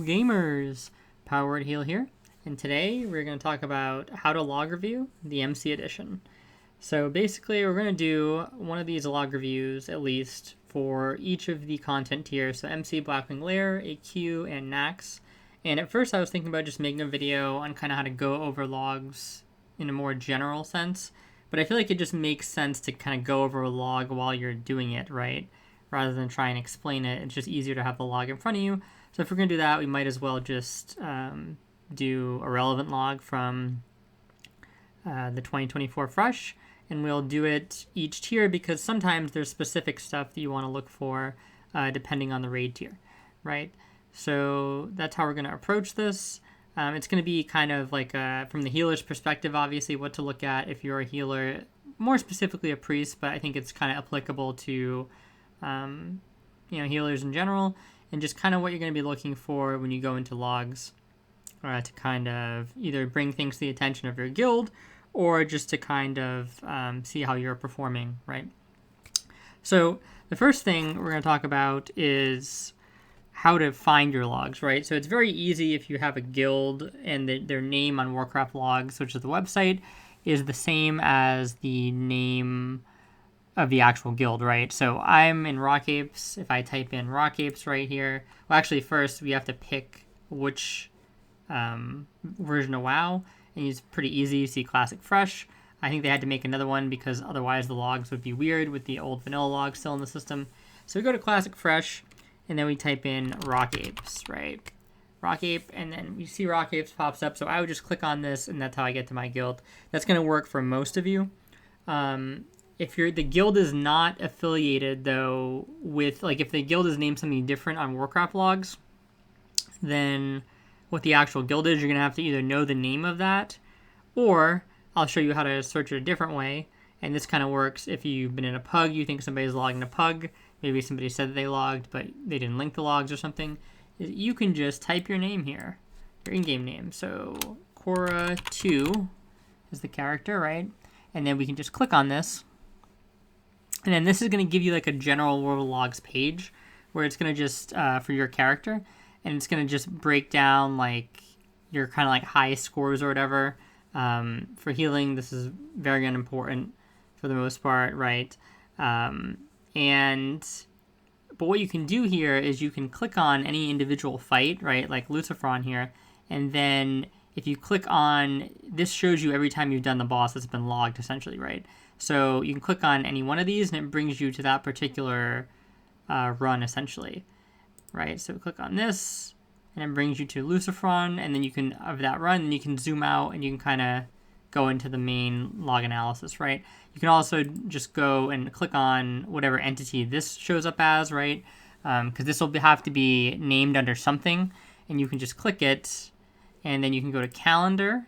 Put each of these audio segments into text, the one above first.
gamers, Powered Heal here, and today we're going to talk about how to log review the MC edition. So basically we're going to do one of these log reviews at least for each of the content tiers, so MC, Blackwing Lair, AQ, and Nax. And at first I was thinking about just making a video on kind of how to go over logs in a more general sense, but I feel like it just makes sense to kind of go over a log while you're doing it, right? Rather than try and explain it. It's just easier to have the log in front of you. So if we're going to do that, we might as well just do a relevant log from the 2024 fresh, and we'll do it each tier because sometimes there's specific stuff that you want to look for depending on the raid tier, right? So that's how we're going to approach this. It's going to be kind of like from the healer's perspective, obviously, what to look at if you're a healer, more specifically a priest, but I think it's kind of applicable to healers in general, and just kind of what you're going to be looking for when you go into logs to kind of either bring things to the attention of your guild or just to kind of see how you're performing, right? So the first thing we're going to talk about is how to find your logs, right? So it's very easy if you have a guild and their name on Warcraft logs, which is the website, is the same as the name of the actual guild, right? So I'm in Rock Apes. If I type in Rock Apes right here, well, actually first we have to pick which version of WoW, and it's pretty easy. You see Classic Fresh. I think they had to make another one because otherwise the logs would be weird with the old vanilla logs still in the system. So we go to Classic Fresh, and then we type in Rock Apes, right? Rock Ape, and then you see Rock Apes pops up. So I would just click on this, and that's how I get to my guild. That's going to work for most of you. If the guild is not affiliated though with, like, if the guild is named something different on Warcraft logs, then what the actual guild is, you're going to have to either know the name of that, or I'll show you how to search it a different way. And this kind of works if you've been in a pug, you think somebody's logging a pug, maybe somebody said that they logged, but they didn't link the logs or something. You can just type your name here, your in-game name. So Cora2 is the character, right? And then we can just click on this. And then this is going to give you like a general world logs page where it's going to just, for your character, and it's going to just break down like your kind of like high scores or whatever. For healing, this is very unimportant for the most part, right? But what you can do here is you can click on any individual fight, right? Like Lucifron here. And then if you click on, this shows you every time you've done the boss that's been logged essentially, right? So you can click on any one of these and it brings you to that particular run essentially, right? So click on this and it brings you to Lucifron, and then you can, of that run, and you can zoom out and you can kind of go into the main log analysis, right? You can also just go and click on whatever entity this shows up as, right? Because this will have to be named under something, and you can just click it, and then you can go to calendar,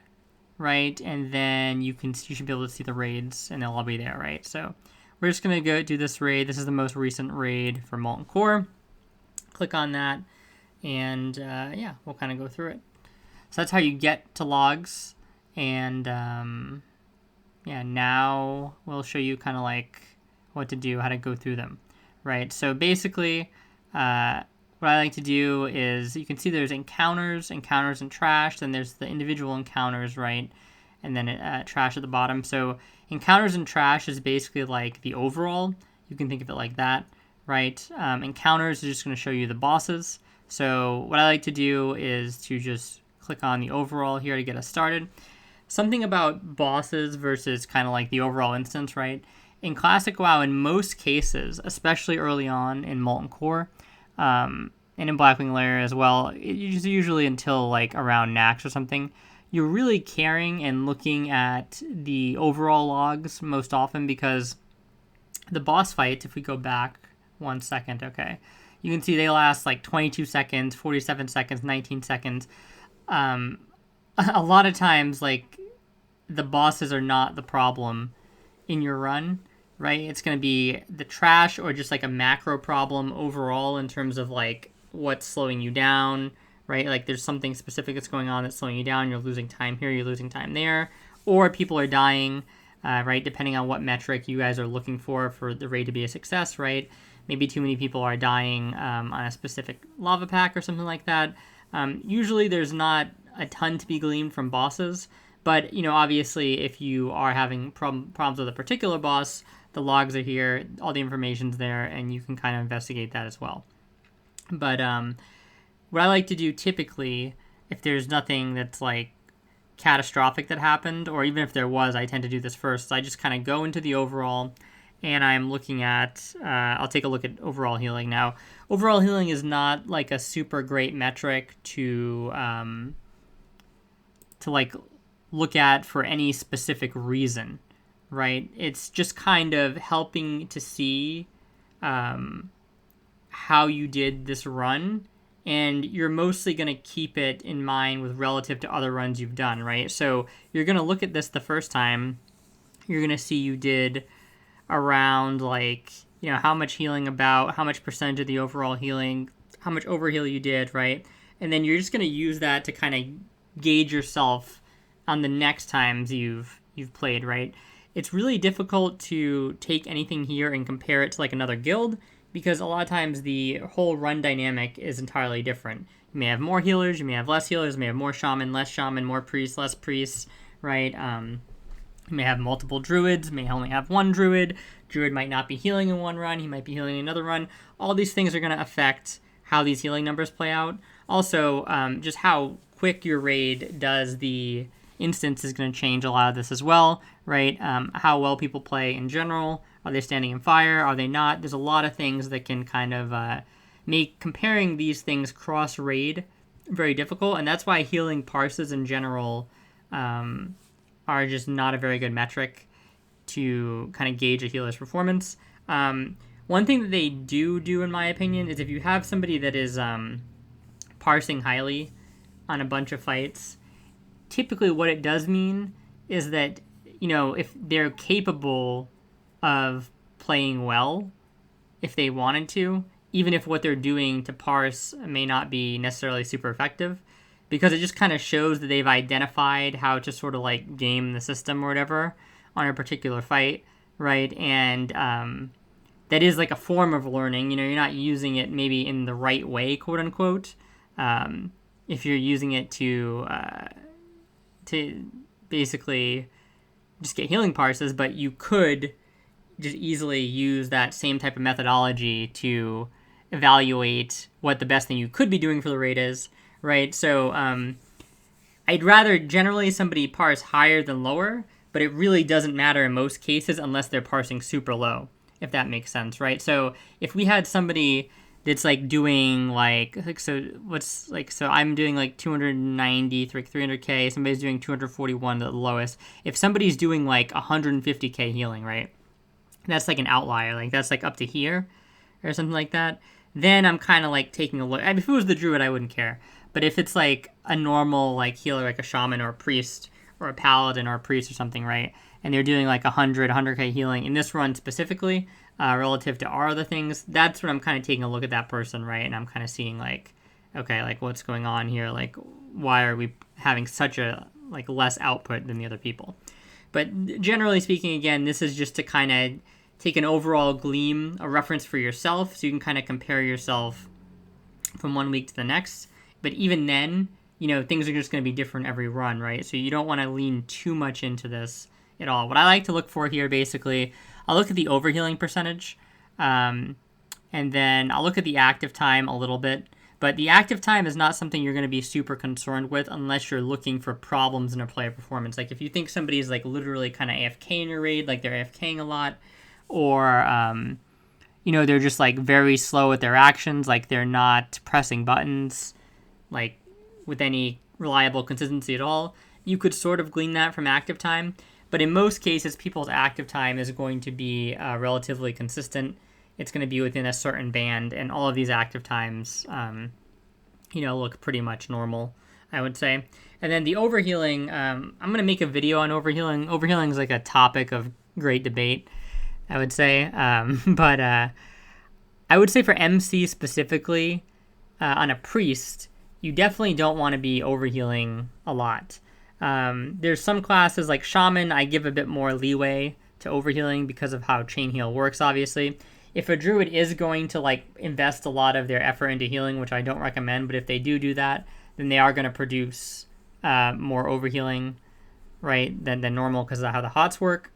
right? And then you should be able to see the raids, and they'll all be there, right? So we're just gonna go do this raid. This is the most recent raid for Molten Core. Click on that, and yeah, we'll kind of go through it. So that's how you get to logs, and yeah, now we'll show you kind of like what to do, how to go through them, right? So basically, what I like to do is, you can see there's encounters and trash, then there's the individual encounters, right? And then trash at the bottom. So encounters and trash is basically like the overall. You can think of it like that, right? Encounters is just going to show you the bosses. So what I like to do is to just click on the overall here to get us started. Something about bosses versus kind of like the overall instance, right? In Classic WoW, in most cases, especially early on in Molten Core, and in Blackwing Lair as well, it's usually until like around Nax or something, you're really caring and looking at the overall logs most often, because the boss fights, if we go back 1 second, okay, you can see they last like 22 seconds, 47 seconds, 19 seconds. A lot of times, like, the bosses are not the problem in your run, right? It's going to be the trash or just like a macro problem overall in terms of like what's slowing you down, right? Like there's something specific that's going on that's slowing you down. You're losing time here, you're losing time there, or people are dying, right? Depending on what metric you guys are looking for the raid to be a success, right? Maybe too many people are dying on a specific lava pack or something like that. Usually there's not a ton to be gleaned from bosses, but obviously if you are having problems with a particular boss, the logs are here, all the information's there, and you can kind of investigate that as well. But what I like to do typically, if there's nothing that's like catastrophic that happened, or even if there was, I tend to do this first. I just kind of go into the overall, and I'm looking at, I'll take a look at overall healing. Now, overall healing is not like a super great metric to like look at for any specific reason, right? It's just kind of helping to see how you did this run, and you're mostly going to keep it in mind with relative to other runs you've done, right? So you're going to look at this the first time, you're going to see you did around like, how much healing how much percentage of the overall healing, how much overheal you did, right? And then you're just going to use that to kind of gauge yourself on the next times you've played, right? It's really difficult to take anything here and compare it to like another guild, because a lot of times the whole run dynamic is entirely different. You may have more healers, you may have less healers, you may have more shaman, less shaman, more priests, less priests, right? You may have multiple druids, may only have one druid. Druid might not be healing in one run, he might be healing in another run. All these things are going to affect how these healing numbers play out. Also, just how quick your raid does the instance is going to change a lot of this as well, right? How well people play in general. Are they standing in fire? Are they not? There's a lot of things that can kind of make comparing these things cross-raid very difficult, and that's why healing parses in general are just not a very good metric to kind of gauge a healer's performance. One thing that they do, in my opinion, is if you have somebody that is parsing highly on a bunch of fights, typically what it does mean is that, if they're capable of playing well, if they wanted to, even if what they're doing to parse may not be necessarily super effective, because it just kind of shows that they've identified how to sort of like game the system or whatever on a particular fight, right? And that is like a form of learning. You're not using it maybe in the right way, quote unquote. If you're using it to basically just get healing parses, but you could just easily use that same type of methodology to evaluate what the best thing you could be doing for the raid is, right? So I'd rather generally somebody parse higher than lower, but it really doesn't matter in most cases unless they're parsing super low, if that makes sense, right? So if we had somebody that's like doing so I'm doing like 290, like 300k, somebody's doing 241 at the lowest. If somebody's doing like 150k healing, right? That's like an outlier, like that's like up to here or something like that. Then I'm kind of like taking a look. I mean, if it was the druid, I wouldn't care. But if it's like a normal like healer, like a shaman or a priest or a paladin or a priest or something, right? And they're doing like 100k healing in this run specifically, relative to our other things, that's when I'm kind of taking a look at that person, right? And I'm kind of seeing like, okay, like what's going on here? Like, why are we having such a like less output than the other people? But generally speaking, again, this is just to kind of take an overall gleam, a reference for yourself, so you can kind of compare yourself from one week to the next. But even then, things are just going to be different every run, right? So you don't want to lean too much into this at all. What I like to look for here, basically, I'll look at the overhealing percentage, and then I'll look at the active time a little bit. But the active time is not something you're going to be super concerned with unless you're looking for problems in a player performance. Like if you think somebody's like literally kind of AFK in your raid, like they're AFKing a lot, or they're just like very slow with their actions, like they're not pressing buttons like with any reliable consistency at all, you could sort of glean that from active time. But in most cases, people's active time is going to be relatively consistent. It's going to be within a certain band, and all of these active times look pretty much normal, I would say. And then the overhealing, I'm going to make a video on overhealing. Overhealing is like a topic of great debate, I would say. But I would say for MC specifically, on a priest, you definitely don't want to be overhealing a lot. There's some classes like Shaman, I give a bit more leeway to overhealing because of how Chain Heal works, obviously. if a druid is going to like invest a lot of their effort into healing, which I don't recommend, but if they do that, then they are going to produce more overhealing, right, than normal, because of how the hots work.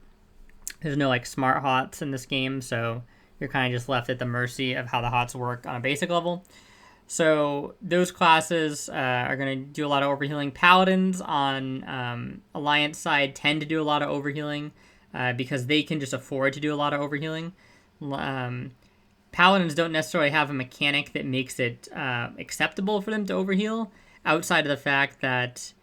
There's no like smart hots in this game, so you're kind of just left at the mercy of how the hots work on a basic level. So those classes are going to do a lot of overhealing. Paladins on Alliance side tend to do a lot of overhealing because they can just afford to do a lot of overhealing. Paladins don't necessarily have a mechanic that makes it acceptable for them to overheal, outside of the fact that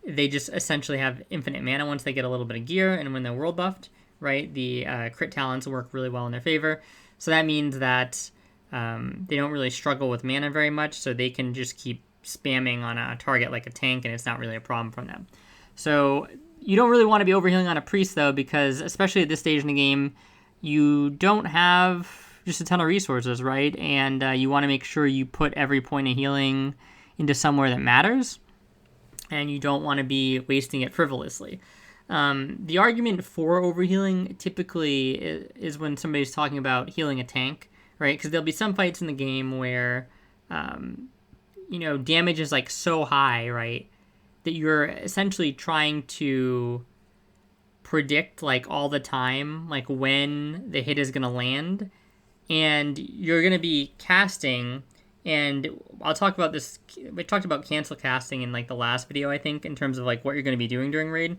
they just essentially have infinite mana once they get a little bit of gear and when they're world buffed, right? The crit talents work really well in their favor. So that means that they don't really struggle with mana very much, so they can just keep spamming on a target like a tank, and it's not really a problem from them. So you don't really want to be overhealing on a priest, though, because especially at this stage in the game, you don't have just a ton of resources, right? And you want to make sure you put every point of healing into somewhere that matters, and you don't want to be wasting it frivolously. The argument for overhealing typically is when somebody's talking about healing a tank, right? Because there'll be some fights in the game where, damage is like so high, right, that you're essentially trying to predict like all the time, like when the hit is going to land, and you're going to be casting. And I'll talk about this. We talked about cancel casting in like the last video, I think, in terms of like what you're going to be doing during raid.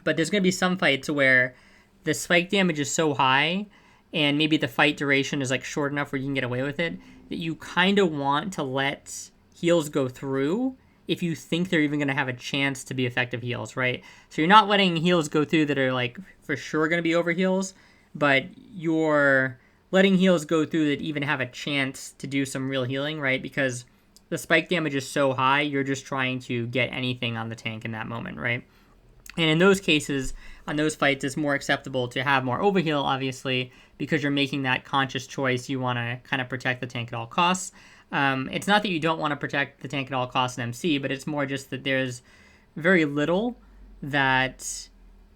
But there's going to be some fights where the spike damage is so high, and maybe the fight duration is like short enough where you can get away with it, that you kind of want to let heals go through if you think they're even going to have a chance to be effective heals, right? So you're not letting heals go through that are like for sure going to be over heals, but you're letting heals go through that even have a chance to do some real healing, right? Because the spike damage is so high, you're just trying to get anything on the tank in that moment, right? And in those cases, on those fights, it's more acceptable to have more overheal, obviously, because you're making that conscious choice. You want to kind of protect the tank at all costs. It's not that you don't want to protect the tank at all costs in MC, but it's more just that there's very little that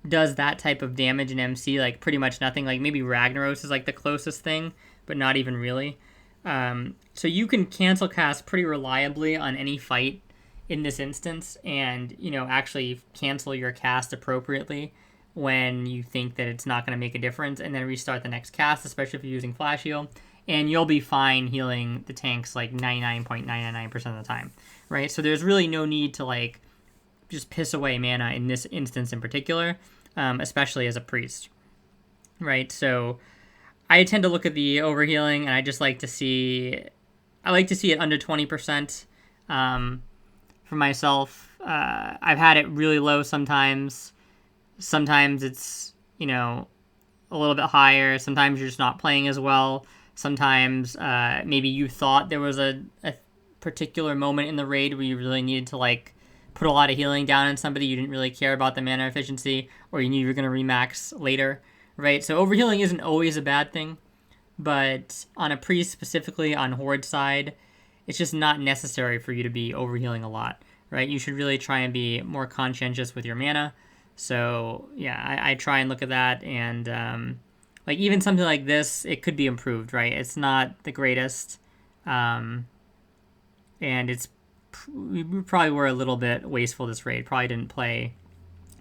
does that type of damage in MC, like pretty much nothing. Like maybe Ragnaros is like the closest thing, but not even really. So you can cancel cast pretty reliably on any fight in this instance, and actually cancel your cast appropriately when you think that it's not going to make a difference, and then restart the next cast, especially if you're using flash heal, and you'll be fine healing the tanks like 99.999% of the time, right? So there's really no need to like just piss away mana in this instance in particular, especially as a priest, right? So I tend to look at the overhealing, and I just like to see it under 20%. For myself, I've had it really low sometimes. Sometimes it's, a little bit higher. Sometimes you're just not playing as well. Sometimes maybe you thought there was a particular moment in the raid where you really needed to like put a lot of healing down on somebody. You didn't really care about the mana efficiency, or you knew you were going to remax later, right? So overhealing isn't always a bad thing, but on a priest, specifically on horde side, it's just not necessary for you to be overhealing a lot, right? You should really try and be more conscientious with your mana. So yeah, I try and look at that, and like even something like this, it could be improved, right? It's not the greatest, and we probably were a little bit wasteful this raid. Probably didn't play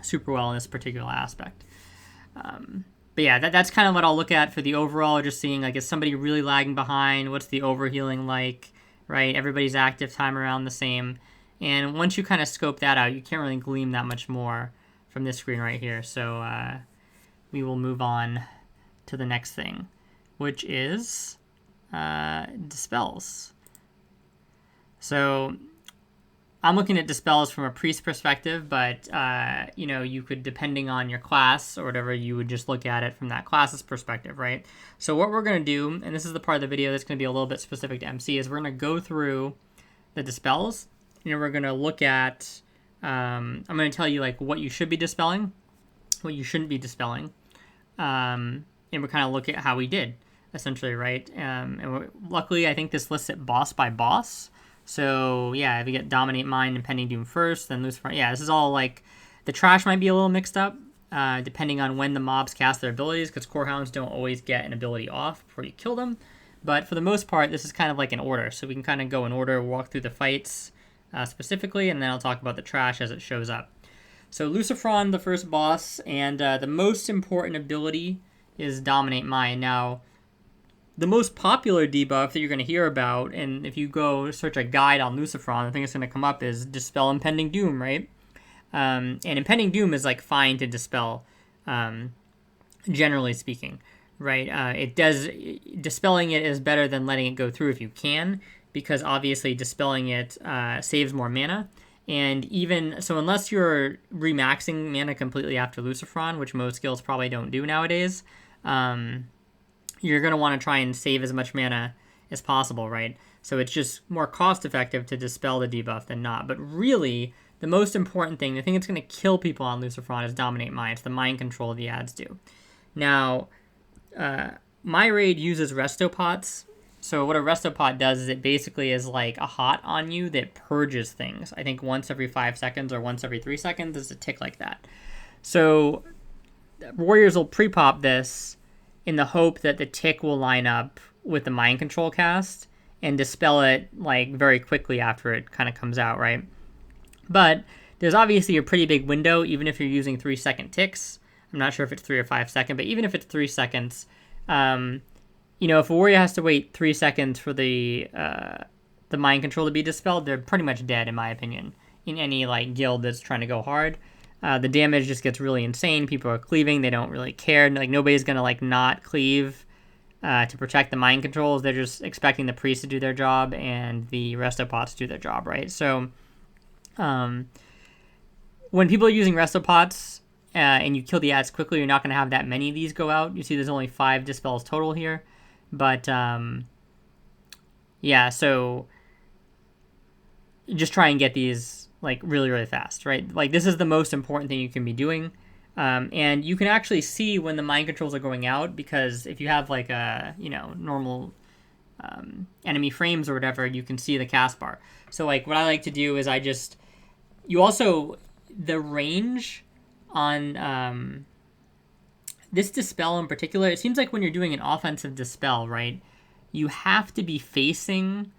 super well in this particular aspect. But yeah, that's kind of what I'll look at for the overall, just seeing like, is somebody really lagging behind? What's the overhealing like? Right, everybody's active time around the same, and once you kind of scope that out, you can't really glean that much more from this screen right here. So we will move on to the next thing, which is dispels. So I'm looking at dispels from a priest perspective, but you could, depending on your class or whatever, you would just look at it from that class's perspective, right? So what we're going to do, and this is the part of the video that's going to be a little bit specific to MC, is we're going to go through the dispels, and we're going to look at, I'm going to tell you like what you should be dispelling, what you shouldn't be dispelling, and we're kind of look at how we did, essentially, right? Luckily, I think this lists it boss by boss. So yeah, if you get Dominate Mind, Impending Doom first, then Lucifer. Yeah, this is all like, the trash might be a little mixed up, depending on when the mobs cast their abilities, because core hounds don't always get an ability off before you kill them. But for the most part, this is kind of like an order. So we can kind of go in order, walk through the fights specifically, and then I'll talk about the trash as it shows up. So Lucifron, the first boss, and the most important ability is Dominate Mind. Now, the most popular debuff that you're going to hear about, and if you go search a guide on Lucifron, the thing that's going to come up is Dispel Impending Doom, right? And Impending Doom is like fine to dispel, generally speaking, right? Dispelling it is better than letting it go through if you can, because obviously dispelling it saves more mana. And even so, unless you're remaxing mana completely after Lucifron, which most skills probably don't do nowadays, you're going to want to try and save as much mana as possible, right? So it's just more cost effective to dispel the debuff than not. But really, the most important thing, the thing that's going to kill people on Lucifron is Dominate Mind. It's the mind control the ads do. Now, my raid uses restopots. So what a restopot does is it basically is like a hot on you that purges things. I think once every 5 seconds or once every 3 seconds is a tick like that. So warriors will pre-pop this in the hope that the tick will line up with the mind control cast and dispel it like very quickly after it kind of comes out, right? But there's obviously a pretty big window, even if you're using 3-second ticks. I'm not sure if it's 3 or 5 seconds, but even if it's 3 seconds, if a warrior has to wait 3 seconds for the mind control to be dispelled, they're pretty much dead, in my opinion, in any like guild that's trying to go hard. The damage just gets really insane. People are cleaving. They don't really care. Like, nobody's going to, like, not cleave to protect the mind controls. They're just expecting the priest to do their job and the restopots to do their job, right? So, when people are using restopots and you kill the ads quickly, you're not going to have that many of these go out. You see there's only 5 dispels total here. But, yeah, so just try and get these like really, really fast, right? Like, this is the most important thing you can be doing. And you can actually see when the mind controls are going out, because if you have like a, normal enemy frames or whatever, you can see the cast bar. So like what I like to do is the range on this dispel in particular, it seems like when you're doing an offensive dispel, right, you have to be facing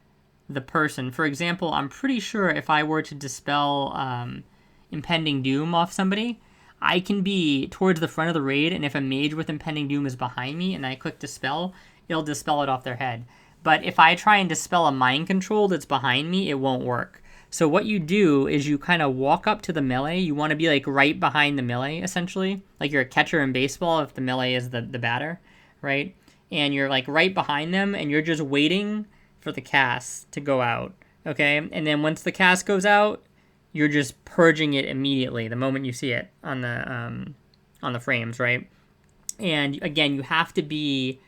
the person. For example, I'm pretty sure if I were to dispel Impending Doom off somebody, I can be towards the front of the raid, and if a mage with Impending Doom is behind me and I click Dispel, it'll dispel it off their head. But if I try and dispel a mind control that's behind me, it won't work. So what you do is you kind of walk up to the melee. You want to be like right behind the melee, essentially. Like you're a catcher in baseball if the melee is the batter, right? And you're like right behind them, and you're just waiting for the cast to go out, okay? And then once the cast goes out, you're just purging it immediately the moment you see it on the frames, right? And again, you have to be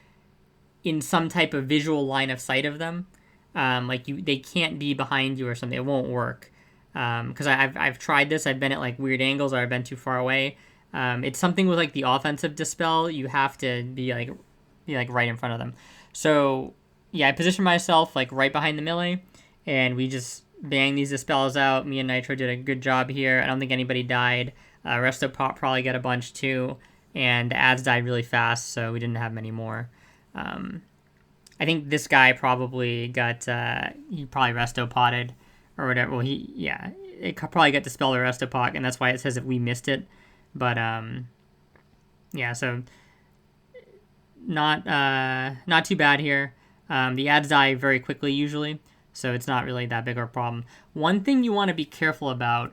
in some type of visual line of sight of them. They can't be behind you or something. It won't work. Because I've tried this. I've been at like weird angles, or I've been too far away. It's something with like the offensive dispel. You have to be like right in front of them. So yeah, I positioned myself like right behind the melee, and we just banged these dispels out. Me and Nitro did a good job here. I don't think anybody died. Restopop probably got a bunch too, and the ads died really fast, so we didn't have many more. I think this guy probably got, he probably restopotted or whatever. Well, it probably got dispelled or restopot, and that's why it says that we missed it. But, yeah, so not too bad here. The ads die very quickly usually, so it's not really that big of a problem. One thing you want to be careful about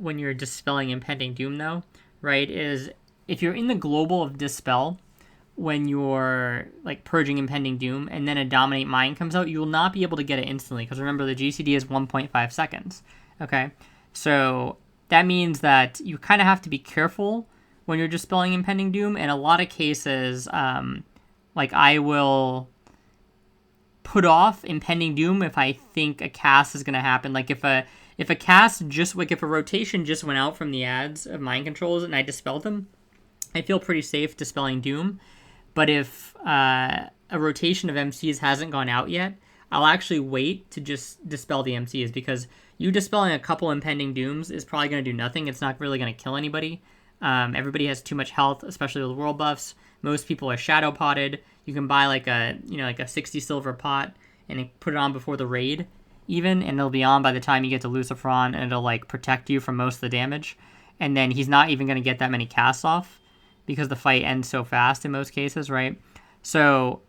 when you're dispelling Impending Doom, though, right, is if you're in the global of Dispel, when you're like purging Impending Doom and then a Dominate Mind comes out, you will not be able to get it instantly, because remember the GCD is 1.5 seconds, okay? So that means that you kind of have to be careful when you're dispelling Impending Doom. In a lot of cases, like I will put off Impending Doom if I think a cast is going to happen. Like if a cast just, like if a rotation just went out from the ads of mind controls and I dispelled them, I feel pretty safe dispelling Doom. But if a rotation of MCs hasn't gone out yet, I'll actually wait to just dispel the MCs, because you dispelling a couple Impending Dooms is probably going to do nothing. It's not really going to kill anybody. Everybody has too much health, especially with world buffs. Most people are shadow potted. You can buy like a 60 silver pot and put it on before the raid, even, and it'll be on by the time you get to Lucifron, and it'll like protect you from most of the damage. And then he's not even going to get that many casts off because the fight ends so fast in most cases, right? So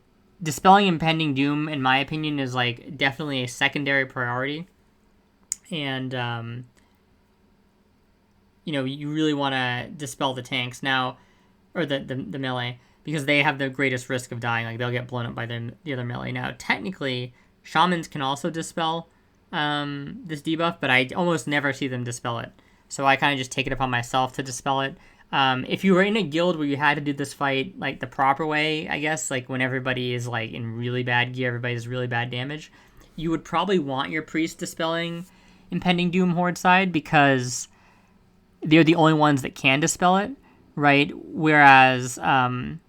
dispelling impending doom, in my opinion, is like definitely a secondary priority. And you really want to dispel the tanks now, or the melee, because they have the greatest risk of dying. Like, they'll get blown up by the other melee. Now, technically, shamans can also dispel this debuff, but I almost never see them dispel it. So I kind of just take it upon myself to dispel it. If you were in a guild where you had to do this fight like the proper way, I guess, like when everybody is like in really bad gear, everybody has really bad damage, you would probably want your priest dispelling impending doom horde side, because they're the only ones that can dispel it, right? Whereas on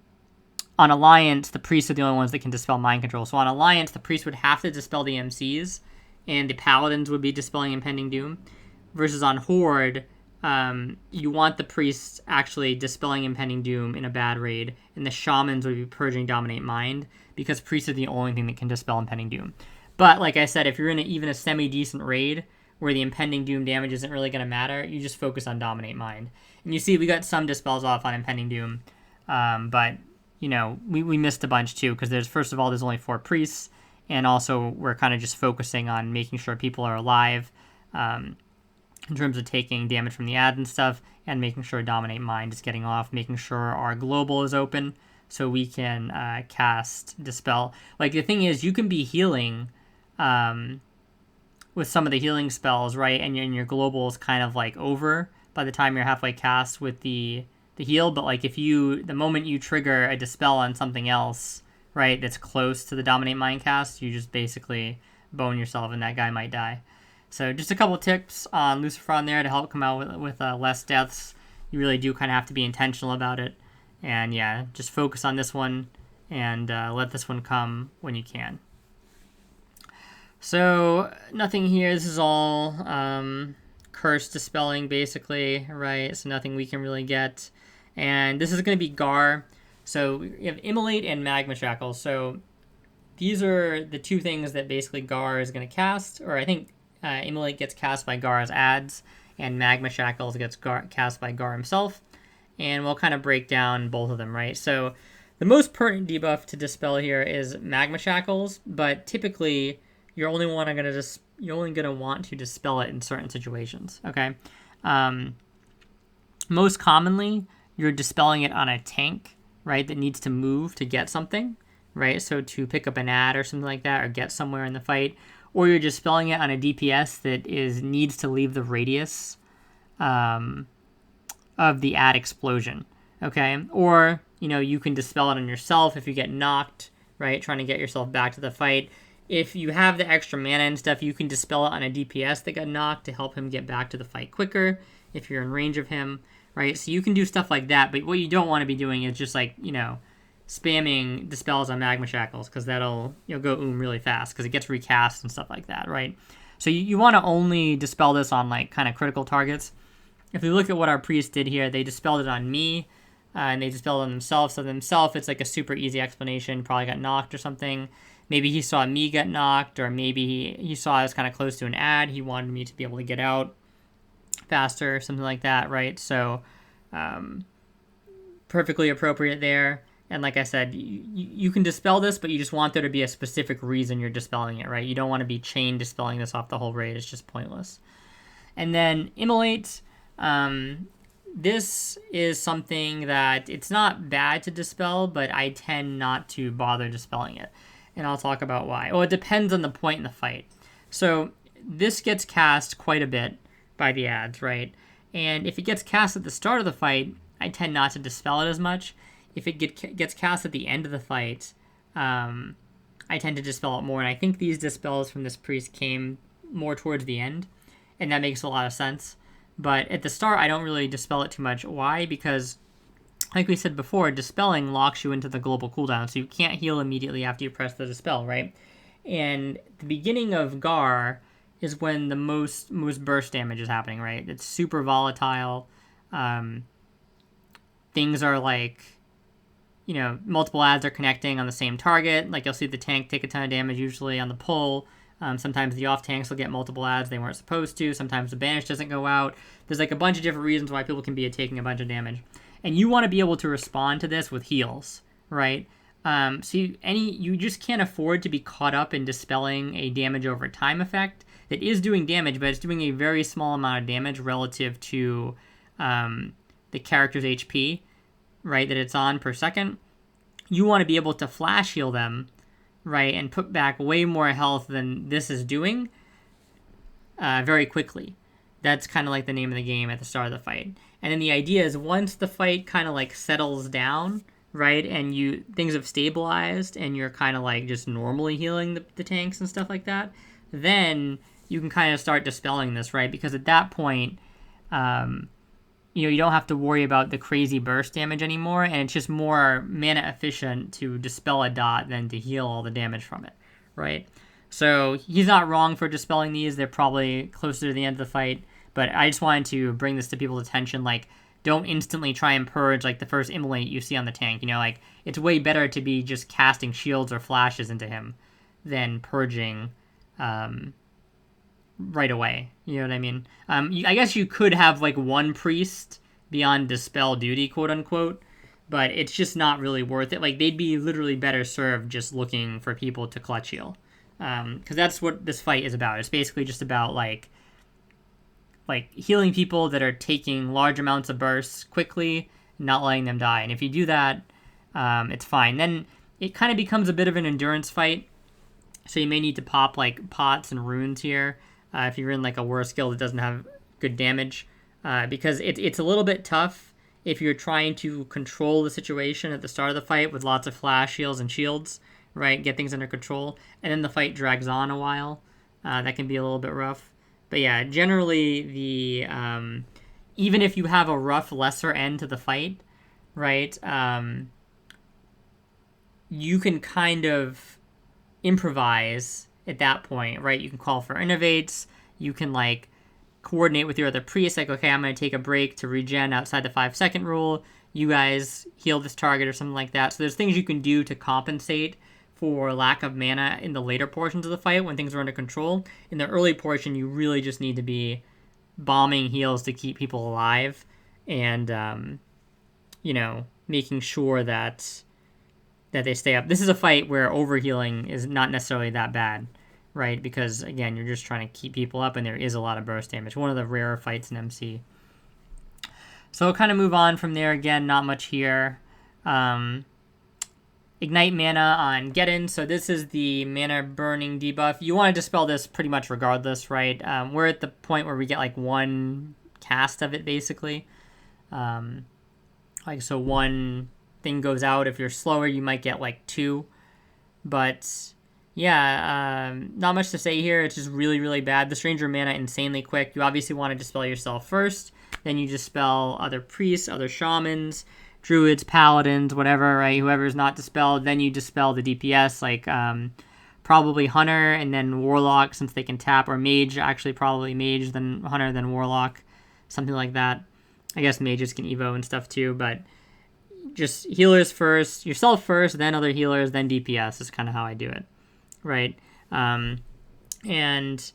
Alliance, the priests are the only ones that can dispel mind control. So on Alliance, the priest would have to dispel the MCs, and the paladins would be dispelling impending doom. Versus on Horde, you want the priests actually dispelling impending doom in a bad raid, and the shamans would be purging dominate mind, because priests are the only thing that can dispel impending doom. But like I said, if you're in even a semi-decent raid where the impending doom damage isn't really going to matter, you just focus on dominate mind. And you see we got some dispels off on impending doom, but we missed a bunch too, because there's only 4 priests, and also we're kind of just focusing on making sure people are alive in terms of taking damage from the ads and stuff, and making sure dominate mind is getting off, making sure our global is open so we can cast dispel. Like, the thing is, you can be healing with some of the healing spells, right? And your global is kind of like over by the time you're halfway cast with the heal. But like, the moment you trigger a dispel on something else, right, that's close to the dominate mind cast, you just basically bone yourself and that guy might die. So just a couple tips on Lucifron there to help come out with less deaths. You really do kind of have to be intentional about it. And yeah, just focus on this one and let this one come when you can. So nothing here. This is all curse dispelling, basically, right? So nothing we can really get. And this is going to be Gar. So you have Immolate and Magma Shackles. So these are the two things that basically Gar is going to cast. Or I think Immolate gets cast by Gar's ads, and Magma Shackles gets cast by Gar himself. And we'll kind of break down both of them, right? So the most pertinent debuff to dispel here is Magma Shackles, but typically you're only going to want to dispel it in certain situations, okay? Most commonly, you're dispelling it on a tank, right, that needs to move to get something, right? So to pick up an ad or something like that, or get somewhere in the fight. Or you're dispelling it on a DPS that needs to leave the radius of the ad explosion, okay? Or, you can dispel it on yourself if you get knocked, right, trying to get yourself back to the fight. If you have the extra mana and stuff, you can dispel it on a DPS that got knocked to help him get back to the fight quicker if you're in range of him, right? So you can do stuff like that, but what you don't want to be doing is just like, spamming dispels on Magma Shackles, because that'll go really fast because it gets recast and stuff like that, right? So you want to only dispel this on like kind of critical targets. If we look at what our priest did here, they dispelled it on me, and they dispelled it on themselves. So themselves, it's like a super easy explanation. Probably got knocked or something. Maybe he saw me get knocked, or maybe he saw I was kind of close to an ad. He wanted me to be able to get out faster, something like that, right? So perfectly appropriate there. And like I said, you can dispel this, but you just want there to be a specific reason you're dispelling it, right? You don't want to be chain dispelling this off the whole raid. It's just pointless. And then Immolate. This is something that it's not bad to dispel, but I tend not to bother dispelling it. And I'll talk about why. Well, it depends on the point in the fight. So this gets cast quite a bit by the ads, right? And if it gets cast at the start of the fight, I tend not to dispel it as much. If it gets cast at the end of the fight, I tend to dispel it more. And I think these dispels from this priest came more towards the end, and that makes a lot of sense. But at the start, I don't really dispel it too much. Why? Because, like we said before, dispelling locks you into the global cooldown, so you can't heal immediately after you press the dispel, right? And the beginning of Gar is when the most burst damage is happening, right? It's super volatile. things are like, multiple ads are connecting on the same target. Like you'll see the tank take a ton of damage usually on the pull. Sometimes the off tanks will get multiple ads they weren't supposed to. Sometimes the banish doesn't go out. There's like a bunch of different reasons why people can be taking a bunch of damage. And you want to be able to respond to this with heals, right? So you just can't afford to be caught up in dispelling a damage over time effect that is doing damage, but it's doing a very small amount of damage relative to the character's HP, right, that it's on per second. You want to be able to flash heal them, right, and put back way more health than this is doing very quickly. That's kind of like the name of the game at the start of the fight. And then the idea is once the fight kind of like settles down, right, and things have stabilized and you're kind of like just normally healing the tanks and stuff like that, then you can kind of start dispelling this, right? Because at that point, you don't have to worry about the crazy burst damage anymore, and it's just more mana efficient to dispel a dot than to heal all the damage from it, right? So he's not wrong for dispelling these. They're probably closer to the end of the fight, but I just wanted to bring this to people's attention. Like, don't instantly try and purge like the first immolate you see on the tank. Like it's way better to be just casting shields or flashes into him than purging right away. You know what I mean? I guess you could have like one priest be on dispel duty, quote unquote, but it's just not really worth it. Like they'd be literally better served just looking for people to clutch heal, because that's what this fight is about. It's basically just about like healing people that are taking large amounts of bursts quickly, not letting them die. And if you do that, it's fine. Then it kind of becomes a bit of an endurance fight. So you may need to pop like pots and runes here if you're in like a war skill that doesn't have good damage, because it's a little bit tough if you're trying to control the situation at the start of the fight with lots of flash heals and shields, right? Get things under control, and then the fight drags on a while. That can be a little bit rough. But yeah, generally even if you have a rough lesser end to the fight, right? You can kind of improvise at that point, right? You can call for innovates. You can like coordinate with your other priests, like, okay, I'm going to take a break to regen outside the 5-second rule. You guys heal this target or something like that. So there's things you can do to compensate for lack of mana in the later portions of the fight when things are under control. In the early portion, you really just need to be bombing heals to keep people alive and, making sure that they stay up. This is a fight where overhealing is not necessarily that bad, right? Because, again, you're just trying to keep people up, and there is a lot of burst damage. One of the rarer fights in MC. So we'll kind of move on from there. Again, not much here. Ignite mana on Geddon. So this is the mana burning debuff. You want to dispel this pretty much regardless, right? We're at the point where we get like one cast of it, basically. So one thing goes out. If you're slower, you might get like two. But yeah, not much to say here. It's just really, really bad. The Stranger mana insanely quick. You obviously want to dispel yourself first. Then you dispel other priests, other shamans, druids, paladins, whatever, right? Whoever's not dispelled, then you dispel the DPS, like probably hunter and then warlock, since they can tap, or mage, actually probably mage, then hunter, then warlock, something like that. I guess mages can evo and stuff too, but just healers first, yourself first, then other healers, then DPS is kind of how I do it, right? And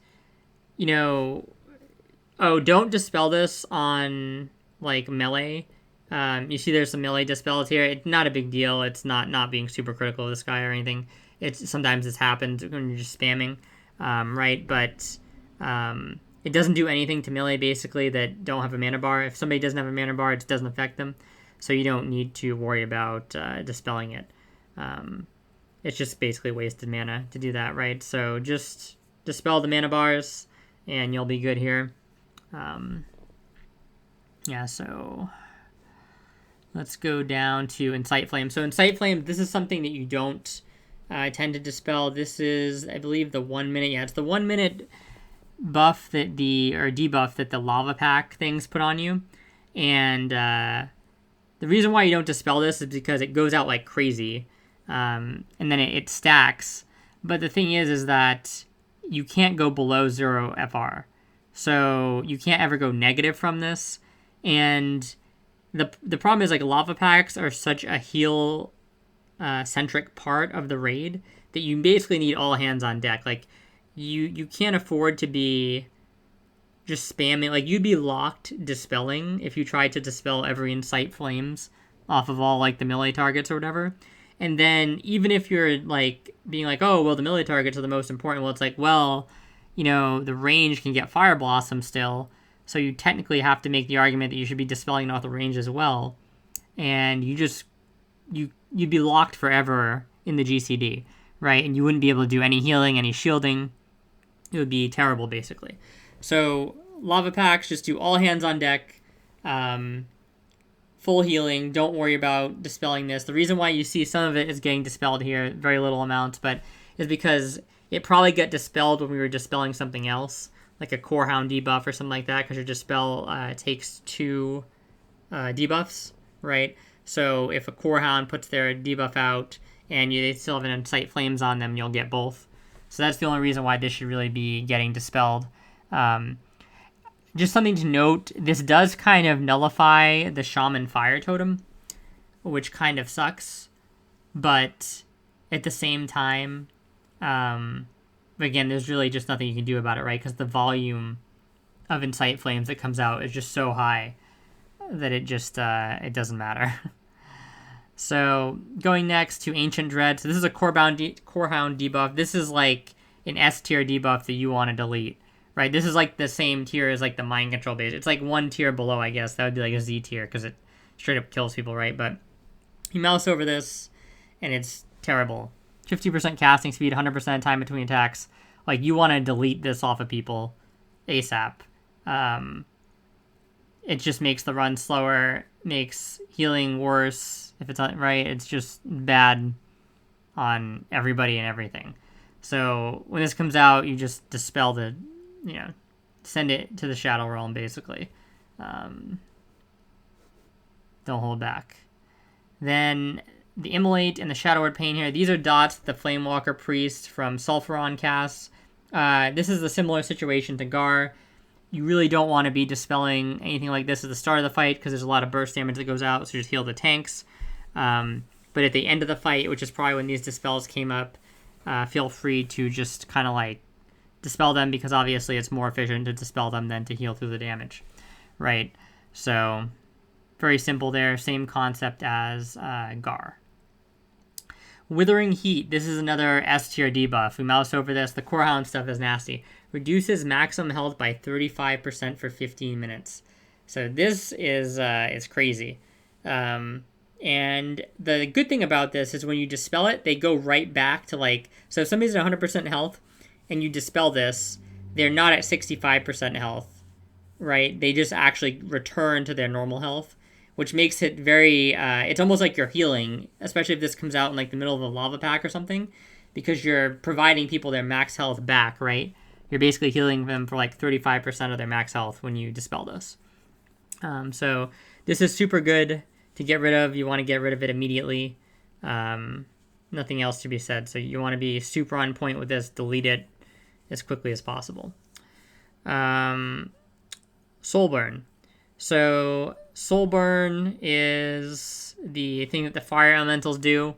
don't dispel this on like melee. You see there's some melee dispels here. It's not a big deal. It's not being super critical of this guy or anything. Sometimes this happens when you're just spamming, right? But it doesn't do anything to melee, basically, that don't have a mana bar. If somebody doesn't have a mana bar, it doesn't affect them. So you don't need to worry about dispelling it. It's just basically wasted mana to do that, right? So just dispel the mana bars, and you'll be good here. So let's go down to Incite Flame. So Incite Flame, this is something that you don't tend to dispel. This is, I believe, the 1 minute. Yeah, it's the 1 minute buff debuff that the lava pack things put on you. And the reason why you don't dispel this is because it goes out like crazy. And then it stacks. But the thing is that you can't go below 0 FR. So you can't ever go negative from this. And The problem is like lava packs are such a heal centric part of the raid that you basically need all hands on deck. Like you can't afford to be just spamming. Like you'd be locked dispelling if you tried to dispel every Incite Flames off of all like the melee targets or whatever. And then even if you're like being like, oh well, the melee targets are the most important. Well, it's like, well, the range can get Fire Blossom still, so you technically have to make the argument that you should be dispelling off the range as well, and you'd be locked forever in the GCD, right? And you wouldn't be able to do any healing, any shielding. It would be terrible, basically. So lava packs, just do all hands on deck, full healing. Don't worry about dispelling this. The reason why you see some of it is getting dispelled here, very little amounts, but is because it probably got dispelled when we were dispelling something else, like a Core Hound debuff or something like that, because your dispel takes 2 debuffs, right? So if a Core Hound puts their debuff out and they still have an Incite Flames on them, you'll get both. So that's the only reason why this should really be getting dispelled. Just something to note, this does kind of nullify the Shaman Fire Totem, which kind of sucks. But at the same time, again, there's really just nothing you can do about it, right? Because the volume of Incite Flames that comes out is just so high that it just it doesn't matter. So going next to Ancient Dread. So this is a Core Hound debuff. This is like an S tier debuff that you want to delete, right? This is like the same tier as like the Mind Control base. It's like 1 tier below, I guess. That would be like a Z tier because it straight up kills people, right? But you mouse over this and it's terrible. 50% casting speed, 100% time between attacks. Like, you want to delete this off of people ASAP. It just makes the run slower, makes healing worse. If it's not right, it's just bad on everybody and everything. So when this comes out, you just dispel the, send it to the Shadow Realm, basically. Don't hold back. Then the Immolate and the Shadowward Pain here. These are dots the Flamewalker Priest from Sulfuron casts. This is a similar situation to Gar. You really don't want to be dispelling anything like this at the start of the fight because there's a lot of burst damage that goes out, so just heal the tanks. But at the end of the fight, which is probably when these dispels came up, feel free to just kind of like dispel them because obviously it's more efficient to dispel them than to heal through the damage, right? So very simple there, same concept as Gar. Withering Heat. This is another S tier debuff. We mouse over this. The Core Hound stuff is nasty. Reduces maximum health by 35% for 15 minutes. So this is it's crazy. And the good thing about this is when you dispel it, they go right back to like... So if somebody's at 100% health and you dispel this, they're not at 65% health, right? They just actually return to their normal health, which makes it very... it's almost like you're healing, especially if this comes out in like the middle of a lava pack or something, because you're providing people their max health back, right? You're basically healing them for like 35% of their max health when you dispel this. So this is super good to get rid of. You want to get rid of it immediately. Nothing else to be said. So you want to be super on point with this. Delete it as quickly as possible. Soulburn. So Soulburn is the thing that the fire elementals do.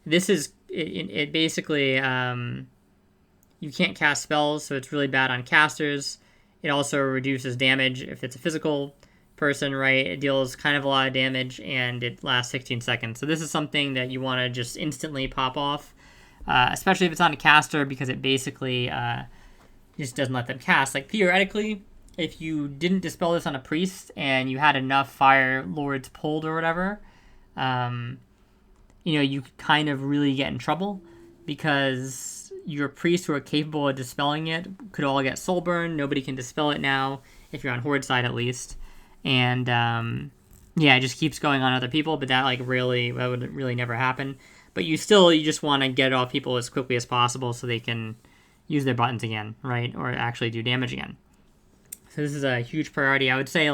This is it basically... you can't cast spells, so it's really bad on casters. It also reduces damage if it's a physical person, right? It deals kind of a lot of damage, and it lasts 16 seconds. So this is something that you want to just instantly pop off, especially if it's on a caster, because it basically just doesn't let them cast. Like, theoretically, if you didn't dispel this on a priest and you had enough Fire Lords pulled or whatever, you could kind of really get in trouble, because your priests who are capable of dispelling it could all get Soulburn. Nobody can dispel it now, if you're on Horde side at least. And it just keeps going on other people, but that would really never happen. But you just want to get it off people as quickly as possible so they can use their buttons again, right? Or actually do damage again. So this is a huge priority. I would say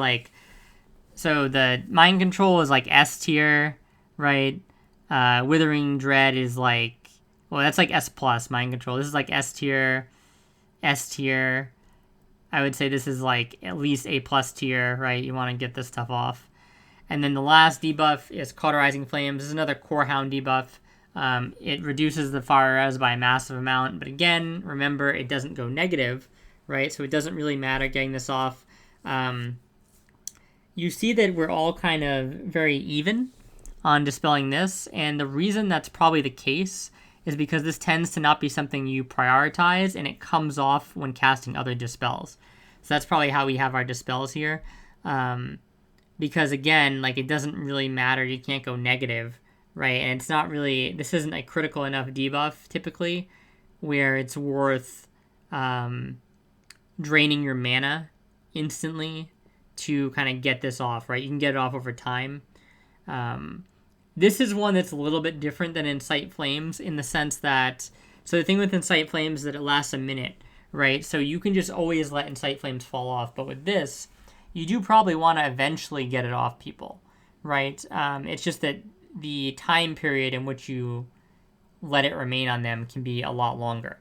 so the Mind Control is like S tier, right? Withering Dread is like, well, that's like S plus Mind Control. This is like S tier. I would say this is like at least A plus tier, right? You want to get this stuff off. And then the last debuff is Cauterizing Flames. This is another Core Hound debuff. It reduces the fire res by a massive amount, but again, remember, it doesn't go negative, right? So it doesn't really matter getting this off. You see that we're all kind of very even on dispelling this, and the reason that's probably the case is because this tends to not be something you prioritize, and it comes off when casting other dispels. So that's probably how we have our dispels here. Because again, like, it doesn't really matter. You can't go negative, right? And it's not really, this isn't a critical enough debuff typically where it's worth draining your mana instantly to kind of get this off, right? You can get it off over time. This is one that's a little bit different than Incite Flames in the sense that, so the thing with Incite Flames is that it lasts a minute, right? So you can just always let Incite Flames fall off. But with this, you do probably want to eventually get it off people, right? It's just that the time period in which you let it remain on them can be a lot longer,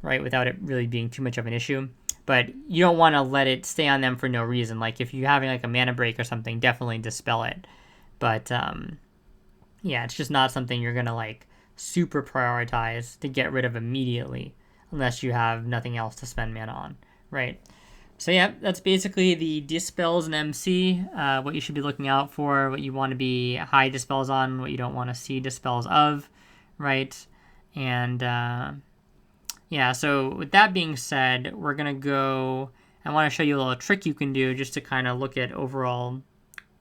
right? Without it really being too much of an issue. But you don't want to let it stay on them for no reason. Like if you're having like a mana break or something, definitely dispel it. But yeah, it's just not something you're going to like super prioritize to get rid of immediately unless you have nothing else to spend mana on, right? So yeah, that's basically the dispels in MC, what you should be looking out for, what you want to be high dispels on, what you don't want to see dispels of, right? And yeah, so with that being said, we're going to go, I want to show you a little trick you can do just to kind of look at overall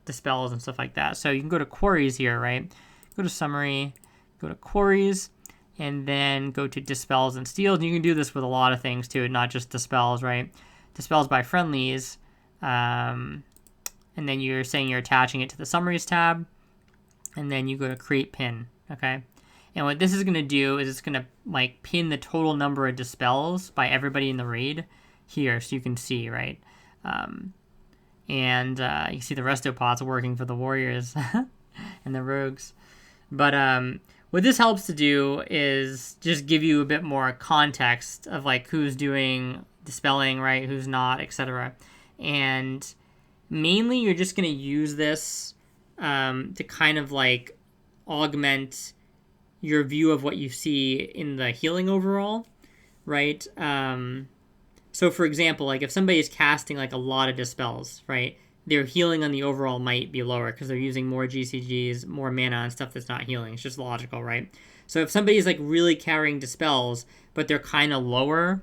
dispels and stuff like that. So you can go to Quarries here, right? Go to Summary, go to Quarries, and then go to Dispels and Steals. And you can do this with a lot of things too, not just dispels, right? Dispels by friendlies, and then you're saying you're attaching it to the Summaries tab, and then you go to Create Pin, okay? And what this is going to do is it's going to like pin the total number of dispels by everybody in the raid here, so you can see, right? And you can see the resto pots working for the warriors and the rogues. But what this helps to do is just give you a bit more context of like who's doing dispelling, right, who's not, etc. And mainly you're just going to use this to kind of like augment your view of what you see in the healing overall, right? So for example, like if somebody is casting like a lot of dispels, right, their healing on the overall might be lower because they're using more GCGs, more mana on stuff that's not healing. It's just logical, right? So if somebody's like really carrying dispels, but they're kind of lower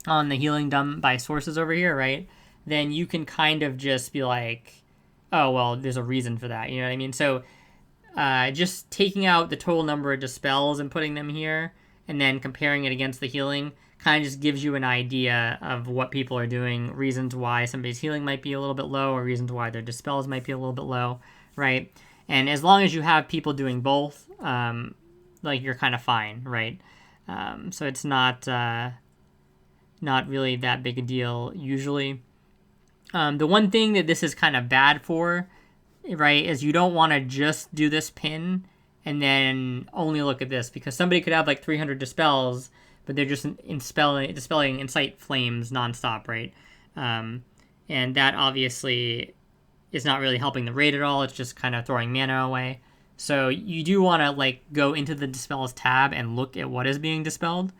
on the healing done by sources over here, right, then you can kind of just be like, oh, well, there's a reason for that. You know what I mean? So just taking out the total number of dispels and putting them here and then comparing it against the healing kind of just gives you an idea of what people are doing, reasons why somebody's healing might be a little bit low or reasons why their dispels might be a little bit low, right? And as long as you have people doing both, like you're kind of fine, right? So it's not really that big a deal usually. The one thing that this is kind of bad for, right, is you don't want to just do this pin and then only look at this, because somebody could have like 300 dispels, but they're just dispelling Incite Flames nonstop, right? And that obviously is not really helping the raid at all. It's just kind of throwing mana away. So you do want to like go into the Dispels tab and look at what is being dispelled,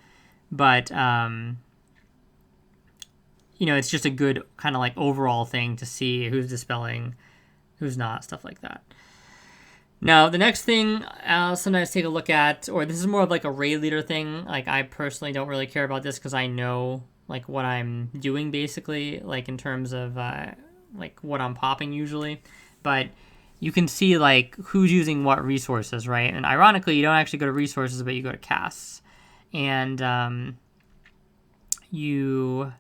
but you know, it's just a good kind of like overall thing to see who's dispelling, who's not, stuff like that. Now, the next thing I'll sometimes take a look at, or this is more of like a raid leader thing. Like I personally don't really care about this because I know like what I'm doing basically, like in terms of like what I'm popping usually. But you can see like who's using what resources, right? And ironically, you don't actually go to resources, but you go to casts. And you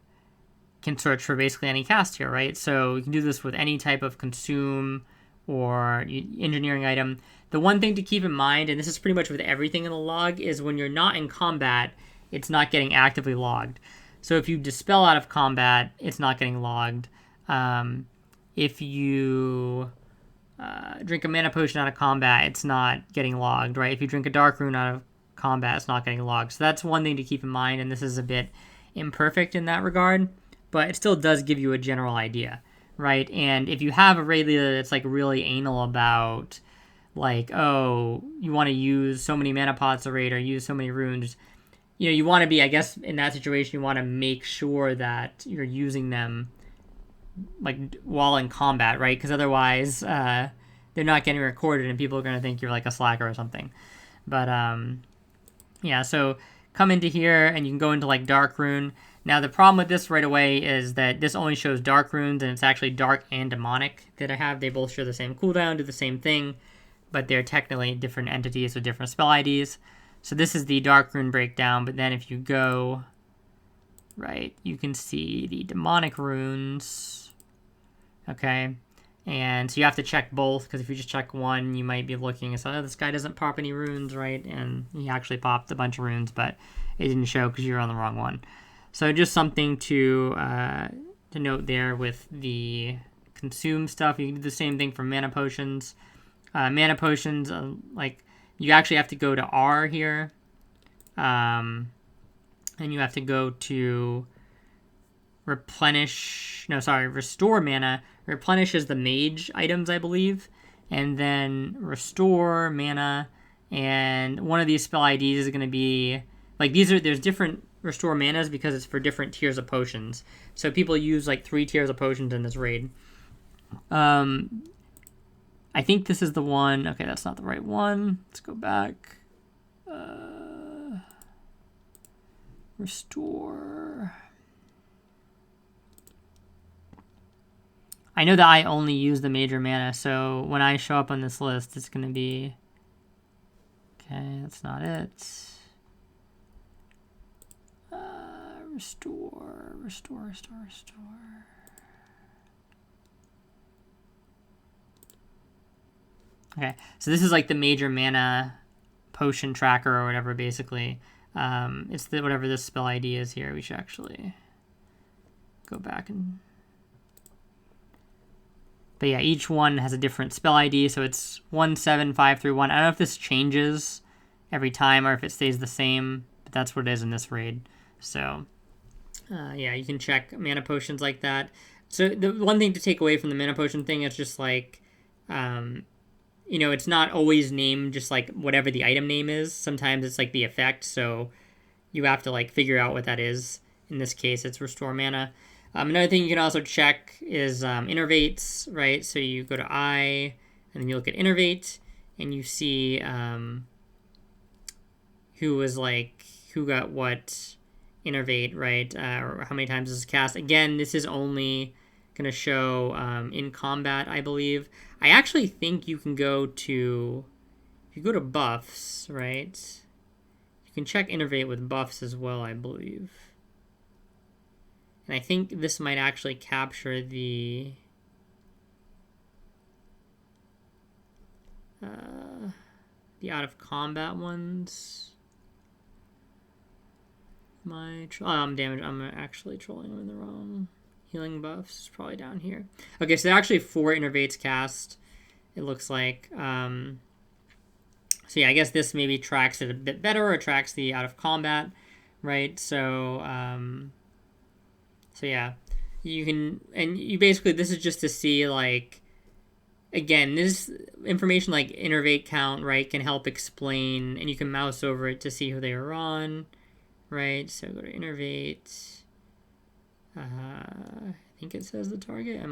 can search for basically any cast here, right? So you can do this with any type of consume or engineering item. The one thing to keep in mind, and this is pretty much with everything in the log, is when you're not in combat, it's not getting actively logged. So if you dispel out of combat, it's not getting logged. If you drink a mana potion out of combat, it's not getting logged, right? If you drink a dark rune out of combat, it's not getting logged. So that's one thing to keep in mind, and this is a bit imperfect in that regard, but it still does give you a general idea, right? And if you have a raid leader that's like really anal about like, oh, you want to use so many mana pots a raid or use so many runes, you know, you want to be, I guess, in that situation, you want to make sure that you're using them like while in combat, right? Because otherwise, they're not getting recorded, and people are going to think you're like a slacker or something. But yeah, so come into here, and you can go into like dark rune. Now the problem with this right away is that this only shows dark runes, and it's actually dark and demonic that I have. They both share the same cooldown, do the same thing, but they're technically different entities with different spell IDs. So this is the dark rune breakdown, but then if you go right, you can see the demonic runes. Okay, and so you have to check both, because if you just check one, you might be looking and say, oh, this guy doesn't pop any runes, right? And he actually popped a bunch of runes, but it didn't show because you're on the wrong one. So just something to note there with the consume stuff. You can do the same thing for mana potions. Mana potions, like you actually have to go to R here, and you have to go to restore mana. Replenish is the mage items, I believe, and then restore mana, and one of these spell IDs is going to be like there's different restore manas because it's for different tiers of potions. So people use like 3 tiers of potions in this raid. I think this is the one. Okay, that's not the right one. Let's go back. Restore. I know that I only use the major mana, so when I show up on this list, it's going to be... Okay, that's not it. Restore. Okay, so this is like the major mana potion tracker or whatever, basically. It's the whatever this spell ID is here. We should actually go back and... But yeah, each one has a different spell ID, so it's 17531. I don't know if this changes every time or if it stays the same, but that's what it is in this raid. So, yeah, you can check mana potions like that. So the one thing to take away from the mana potion thing is just like, you know, it's not always named just like whatever the item name is. Sometimes it's like the effect, so you have to like figure out what that is. In this case, it's restore mana. Another thing you can also check is innervates, right? So you go to I, and then you look at innervate, and you see who got what innervate, right? Or how many times this is cast. Again, this is only going to show in combat, I believe. I actually think you can go to, if you go to buffs, right? You can check innervate with buffs as well, I believe. And I think this might actually capture the out of combat ones. I'm damaged. I'm actually trolling them in the wrong. Healing buffs is probably down here. Okay, so there are actually 4 innervates cast, it looks like. So yeah, I guess this maybe tracks it a bit better, or tracks the out of combat, right? So yeah, you can, and you basically, this is just to see, like, again, this information like innervate count, right, can help explain, and you can mouse over it to see who they are on, right? So go to innervate. I think it says the target.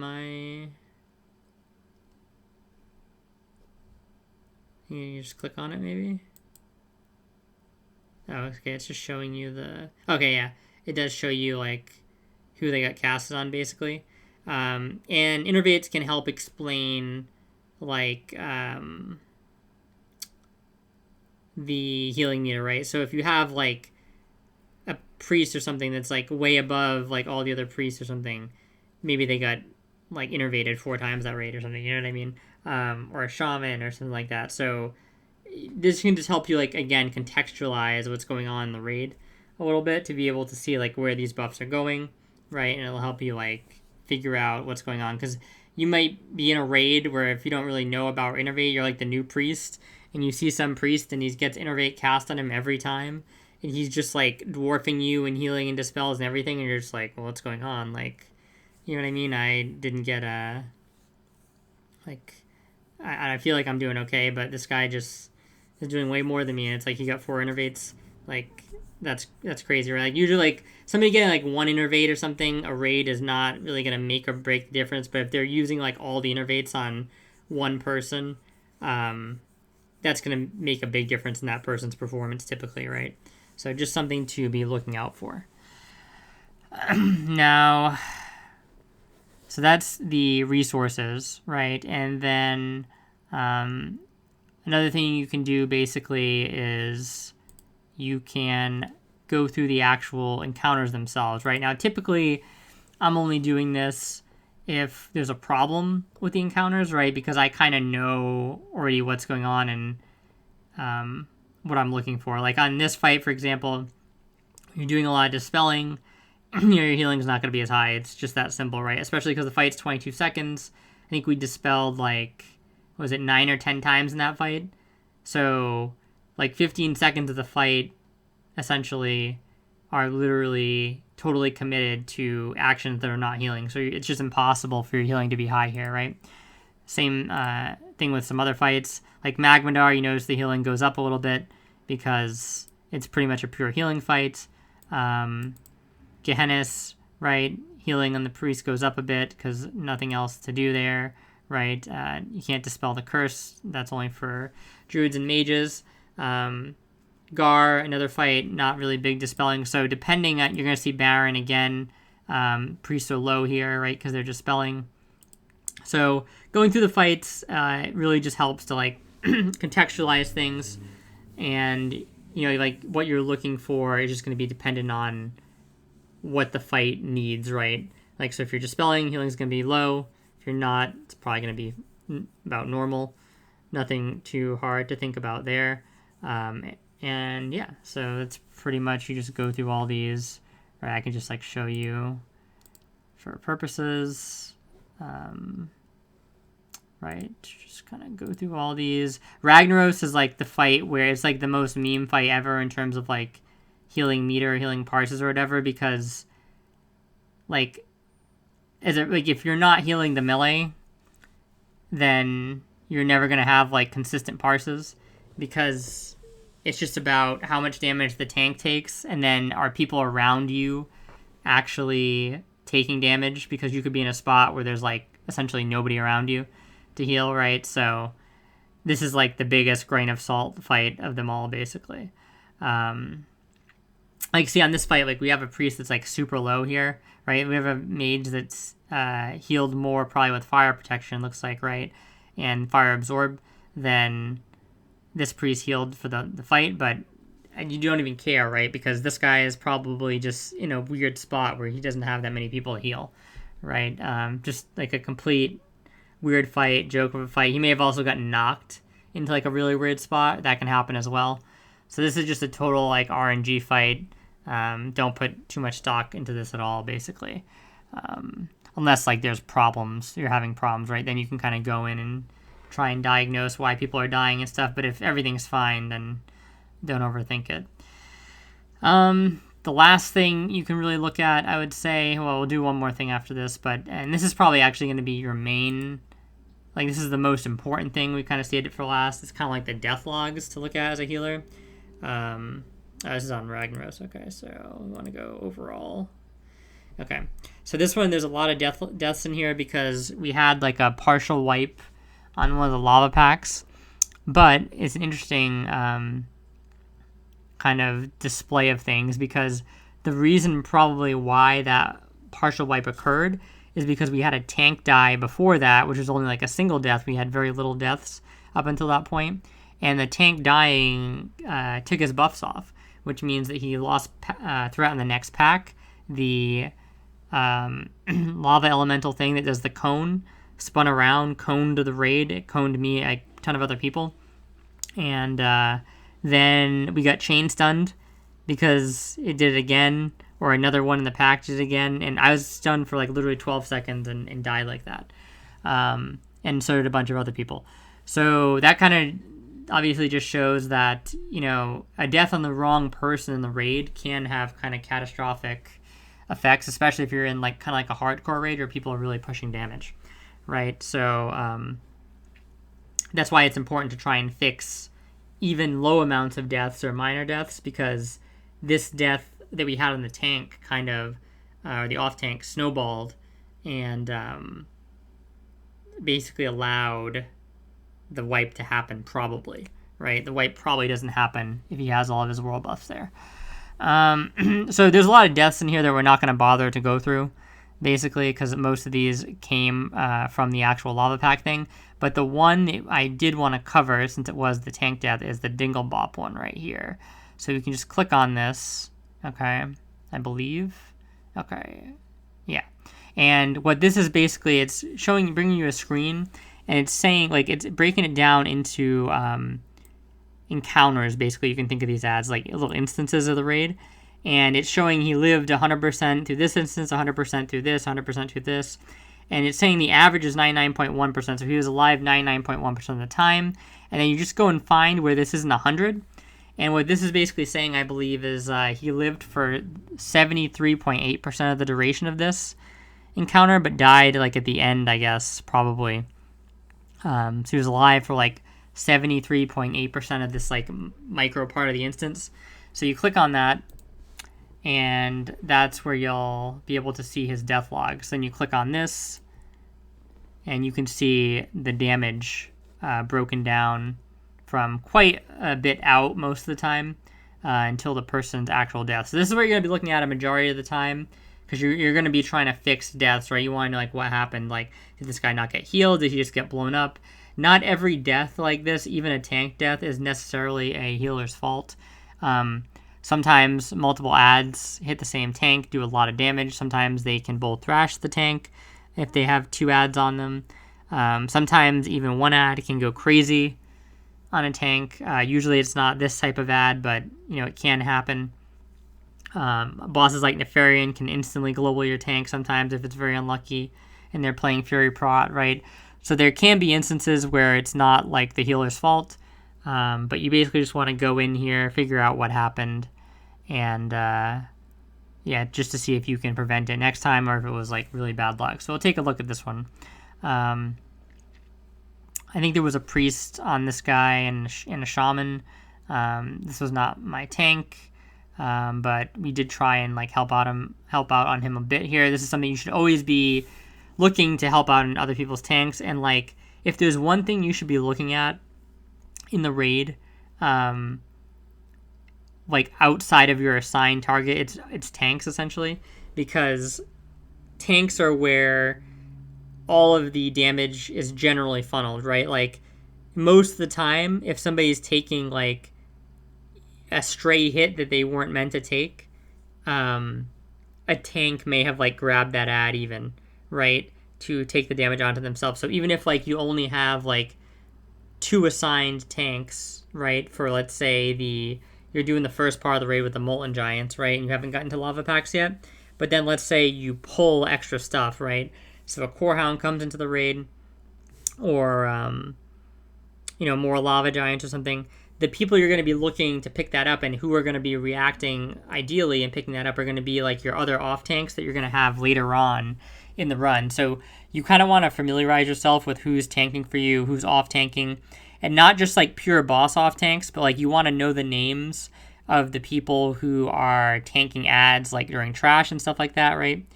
You just click on it, maybe? Oh, okay, it's just showing you the... Okay, yeah, it does show you, like, who they got casted on, basically. And innervates can help explain, like, the healing meter, right? So if you have, like, a priest or something that's, like, way above, like, all the other priests or something, maybe they got, like, innervated 4 times that rate or something, you know what I mean? Or a shaman or something like that. So this can just help you, like, again, contextualize what's going on in the raid a little bit to be able to see, like, where these buffs are going, right? And it'll help you, like, figure out what's going on, because you might be in a raid where if you don't really know about innervate, you're like the new priest, and you see some priest and he gets innervate cast on him every time, and he's just like dwarfing you and healing and dispels and everything, and you're just like, well, what's going on? Like, You know what I mean? I didn't get like, I feel like I'm doing okay, but this guy just is doing way more than me, and it's like he got 4 innervates. Like, that's crazy, right? Like, usually, like, somebody getting, like, 1 innervate or something, a raid is not really going to make or break the difference, but if they're using, like, all the innervates on one person, that's going to make a big difference in that person's performance typically, right? So just something to be looking out for. Now, so that's the resources, right? And then another thing you can do basically is you can go through the actual encounters themselves, right? Now, typically, I'm only doing this if there's a problem with the encounters, right? Because I kind of know already what's going on and what I'm looking for. Like on this fight, for example, you're doing a lot of dispelling, your healing is not going to be as high. It's just that simple, right? Especially because the fight's 22 seconds. I think we dispelled like, was it 9 or 10 times in that fight? So like 15 seconds of the fight essentially are literally totally committed to actions that are not healing. So it's just impossible for your healing to be high here, right? Same thing with some other fights. Like Magmadar, you notice the healing goes up a little bit because it's pretty much a pure healing fight. Gehennis, right? Healing on the priest goes up a bit because nothing else to do there, right? You can't dispel the curse. That's only for druids and mages. Gar, another fight, not really big dispelling. So depending on, you're going to see Baron again. Priests are low here, right? Because they're dispelling. So going through the fights really just helps to like contextualize things, and you know, like what you're looking for is just going to be dependent on what the fight needs, right? Like, so if you're dispelling, healing is going to be low. If you're not, it's probably going to be about normal. Nothing too hard to think about there. And yeah, so that's pretty much, you just go through all these, right? I can just like show you for purposes, right? Just kind of go through all these. Ragnaros is like the fight where it's like the most meme fight ever in terms of like healing meter, healing parses or whatever, because like, if you're not healing the melee, then you're never going to have like consistent parses, because it's just about how much damage the tank takes, and then are people around you actually taking damage, because you could be in a spot where there's like essentially nobody around you to heal, right? So this is like the biggest grain of salt fight of them all, basically. Like, see on this fight, like we have a priest that's like super low here, right? We have a mage that's healed more probably with fire protection, looks like, right? And fire absorb than this priest healed for the fight, but you don't even care, right? Because this guy is probably just in a weird spot where he doesn't have that many people to heal, right? Just like a complete weird fight, joke of a fight. He may have also gotten knocked into like a really weird spot. That can happen as well. So this is just a total like RNG fight. Don't put too much stock into this at all, basically. Unless like there's problems, you're having problems, right? Then you can kind of go in and try and diagnose why people are dying and stuff. But if everything's fine, then don't overthink it. The last thing you can really look at, I would say, well, we'll do one more thing after this, and this is probably actually going to be your main, like this is the most important thing. We kind of saved it for last. It's kind of like the death logs to look at as a healer. This is on Ragnaros. Okay, so we want to go overall. Okay, so this one, there's a lot of deaths in here because we had like a partial wipe on one of the lava packs, but it's an interesting kind of display of things, because the reason probably why that partial wipe occurred is because we had a tank die before that, which was only like a single death. We had very little deaths up until that point, and the tank dying took his buffs off, which means that he lost throughout in the next pack. The lava elemental thing that does the cone spun around, coned the raid, it coned me, a ton of other people, and then we got chain stunned because it did it again, or another one in the pack did it again, and I was stunned for like literally 12 seconds and died like that, and so did a bunch of other people. So that kind of obviously just shows that, you know, a death on the wrong person in the raid can have kind of catastrophic effects, especially if you're in like kind of like a hardcore raid where people are really pushing damage, right? So that's why it's important to try and fix even low amounts of deaths or minor deaths, because this death that we had on the tank kind of, the off tank, snowballed and basically allowed the wipe to happen, probably, right? The wipe probably doesn't happen if he has all of his world buffs there. So there's a lot of deaths in here that we're not going to bother to go through, basically, because most of these came from the actual lava pack thing. But the one that I did want to cover, since it was the tank death, is the Dingle Bop one right here. So you can just click on this, okay, I believe. Okay, yeah. And what this is basically, it's showing, bringing you a screen, and it's saying, like, it's breaking it down into encounters, basically. You can think of these as like little instances of the raid, and it's showing he lived 100% through this instance, 100% through this, 100% through this, and it's saying the average is 99.1%, so he was alive 99.1% of the time. And then you just go and find where this isn't 100, and what this is basically saying, I believe, is he lived for 73.8% of the duration of this encounter, but died like at the end, I guess, probably. So he was alive for like 73.8% of this like micro part of the instance. So you click on that, and that's where you'll be able to see his death log. So then you click on this, and you can see the damage broken down from quite a bit out most of the time until the person's actual death. So this is what you're going to be looking at a majority of the time, because you're going to be trying to fix deaths, right? You want to know, like, what happened. Like, did this guy not get healed? Did he just get blown up? Not every death like this, even a tank death, is necessarily a healer's fault. Sometimes multiple adds hit the same tank, do a lot of damage. Sometimes they can both thrash the tank if they have 2 adds on them. Sometimes even 1 add can go crazy on a tank. Usually it's not this type of add, but it can happen. Bosses like Nefarian can instantly global your tank sometimes if it's very unlucky and they're playing Fury Prot, right? So there can be instances where it's not like the healer's fault, but you basically just want to go in here, figure out what happened, and yeah, just to see if you can prevent it next time or if it was like really bad luck. So we'll take a look at this one. I think there was a priest on this guy and a shaman. This was not my tank, but we did try and like help out on him a bit here. This is something you should always be looking to help out in other people's tanks, and like if there's one thing you should be looking at in the raid, like outside of your assigned target, it's tanks essentially, because tanks are where all of the damage is generally funneled, right? Like most of the time, if somebody's taking like a stray hit that they weren't meant to take, a tank may have like grabbed that ad even, right, to take the damage onto themselves. So even if like you only have like 2 assigned tanks, right, for let's say you're doing the first part of the raid with the Molten Giants, right, and you haven't gotten to lava packs yet, but then let's say you pull extra stuff, right? So a Core Hound comes into the raid, or more Lava Giants or something. The people you're going to be looking to pick that up and who are going to be reacting ideally and picking that up are going to be like your other off tanks that you're going to have later on in the run. So you kind of want to familiarize yourself with who's tanking for you, who's off tanking, and not just like pure boss off tanks, but like you want to know the names of the people who are tanking ads like during trash and stuff like that, right?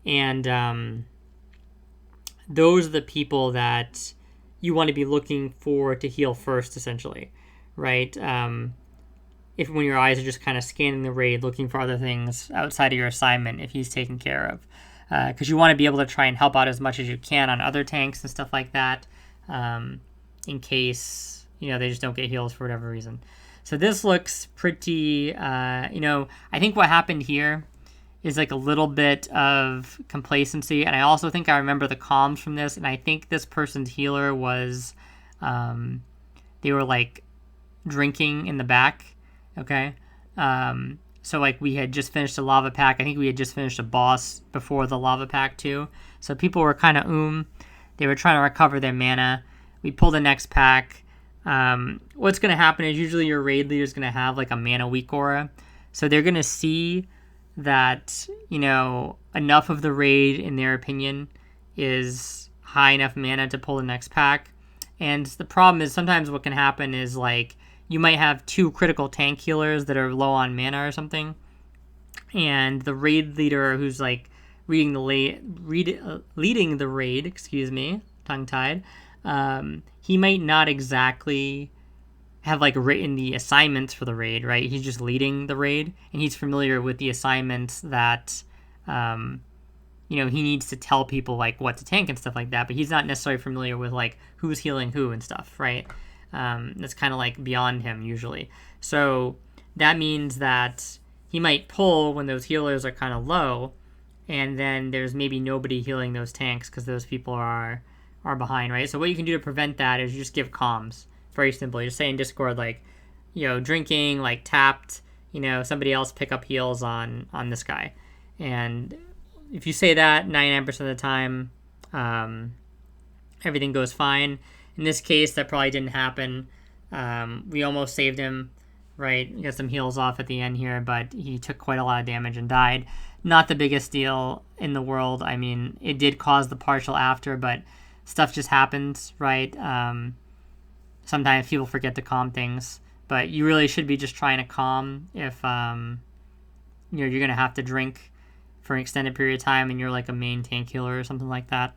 And those are the people that you want to be looking for to heal first, essentially, right? If when your eyes are just kind of scanning the raid, looking for other things outside of your assignment, if he's taken care of, because you want to be able to try and help out as much as you can on other tanks and stuff like that, in case they just don't get heals for whatever reason. So this looks pretty. I think what happened here is like a little bit of complacency, and I also think I remember the comms from this, and I think this person's healer was, they were like drinking in the back, okay? So like we had just finished a lava pack. I think we had just finished a boss before the lava pack too. So people were kind of they were trying to recover their mana. We pulled the next pack. What's going to happen is usually your raid leader is going to have like a mana weak aura. So they're going to see that, enough of the raid, in their opinion, is high enough mana to pull the next pack. And the problem is sometimes what can happen is like you might have 2 critical tank healers that are low on mana or something, and the raid leader who's like leading the raid, excuse me, tongue tied, he might not exactly have like written the assignments for the raid, right? He's just leading the raid, and he's familiar with the assignments that he needs to tell people like what to tank and stuff like that, but he's not necessarily familiar with like who's healing who and stuff, right? That's kind of like beyond him usually. So that means that he might pull when those healers are kind of low, and then there's maybe nobody healing those tanks because those people are behind, right? So what you can do to prevent that is you just give comms. Very simple. You just say in Discord like, drinking, like tapped, somebody else pick up heals on this guy. And if you say that 99% of the time, everything goes fine. In this case, that probably didn't happen. We almost saved him, right? We got some heals off at the end here, but he took quite a lot of damage and died. Not the biggest deal in the world. I mean, it did cause the partial after, but stuff just happens, right? Sometimes people forget to calm things, but you really should be just trying to calm if you're going to have to drink for an extended period of time and you're like a main tank healer or something like that,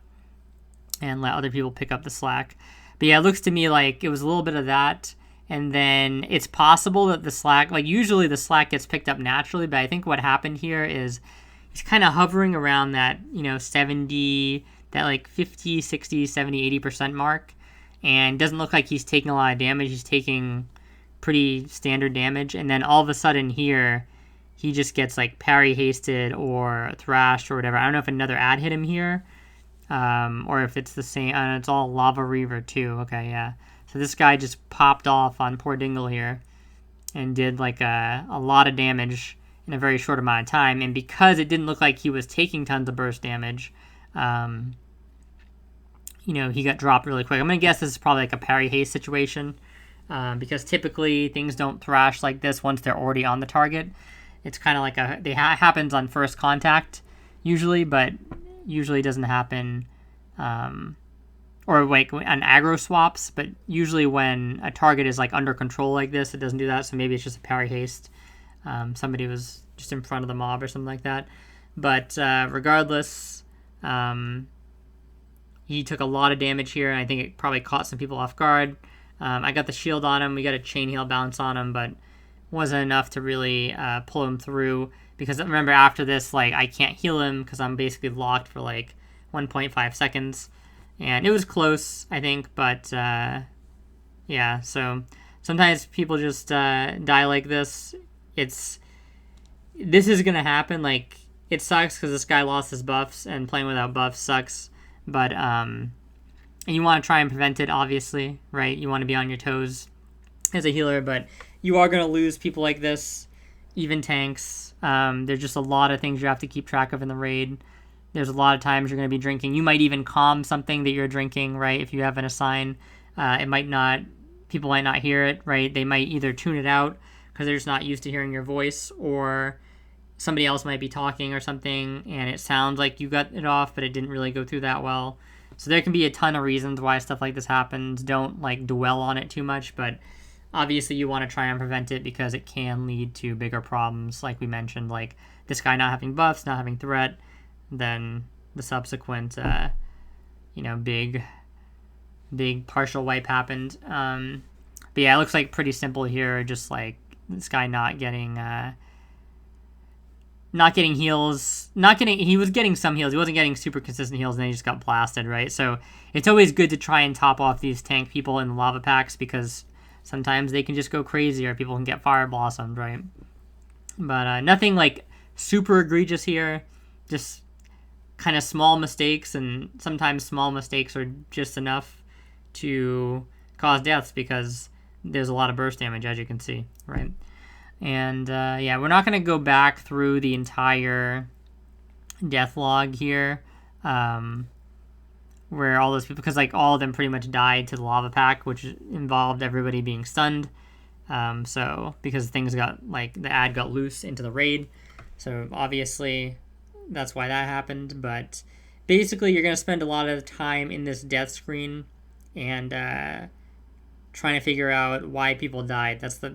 and let other people pick up the slack. But yeah, it looks to me like it was a little bit of that, and then it's possible that the slack, like usually the slack gets picked up naturally, but I think what happened here is he's kind of hovering around that, 70, that like 50, 60, 70, 80% mark, and doesn't look like he's taking a lot of damage. He's taking pretty standard damage, and then all of a sudden here, he just gets like parry hasted or thrashed or whatever. I don't know if another ad hit him here, or if it's the same. It's all Lava Reaver too. Okay, yeah. So this guy just popped off on poor Dingle here and did like a lot of damage in a very short amount of time. And because it didn't look like he was taking tons of burst damage, he got dropped really quick. I'm going to guess this is probably like a parry haste situation, because typically things don't thrash like this once they're already on the target. It's kind of like happens on first contact usually, but usually doesn't happen, or like on aggro swaps, but usually when a target is like under control like this, it doesn't do that. So maybe it's just a parry haste. Somebody was just in front of the mob or something like that. But regardless, he took a lot of damage here, and I think it probably caught some people off guard. I got the shield on him. We got a chain heal bounce on him, but wasn't enough to really pull him through, because remember after this, like, I can't heal him because I'm basically locked for like 1.5 seconds, and it was close, I think, but yeah, so sometimes people just die like this. This is gonna happen. Like, it sucks because this guy lost his buffs, and playing without buffs sucks, but and you want to try and prevent it, obviously, right? You want to be on your toes as a healer, but you are going to lose people like this, even tanks. There's just a lot of things you have to keep track of in the raid. There's a lot of times you're going to be drinking. You might even calm something that you're drinking, right? If you have an assign, people might not hear it, right? They might either tune it out because they're just not used to hearing your voice, or somebody else might be talking or something and it sounds like you got it off, but it didn't really go through that well. So there can be a ton of reasons why stuff like this happens. Don't like dwell on it too much, but obviously you want to try and prevent it because it can lead to bigger problems, like we mentioned, like this guy not having buffs, not having threat, then the subsequent big partial wipe happened. But yeah, it looks like pretty simple here, just like this guy not getting heals, he was getting some heals, he wasn't getting super consistent heals, and then he just got blasted, right? So it's always good to try and top off these tank people in the lava packs, because sometimes they can just go crazy, or people can get fire blossomed, right? But nothing like super egregious here, just kind of small mistakes, and sometimes small mistakes are just enough to cause deaths because there's a lot of burst damage, as you can see, right? And yeah, we're not going to go back through the entire death log here, where all those people, because like all of them pretty much died to the lava pack, which involved everybody being stunned. So because things got, like, the ad got loose into the raid. So obviously that's why that happened. But basically, you're going to spend a lot of time in this death screen and trying to figure out why people died. That's the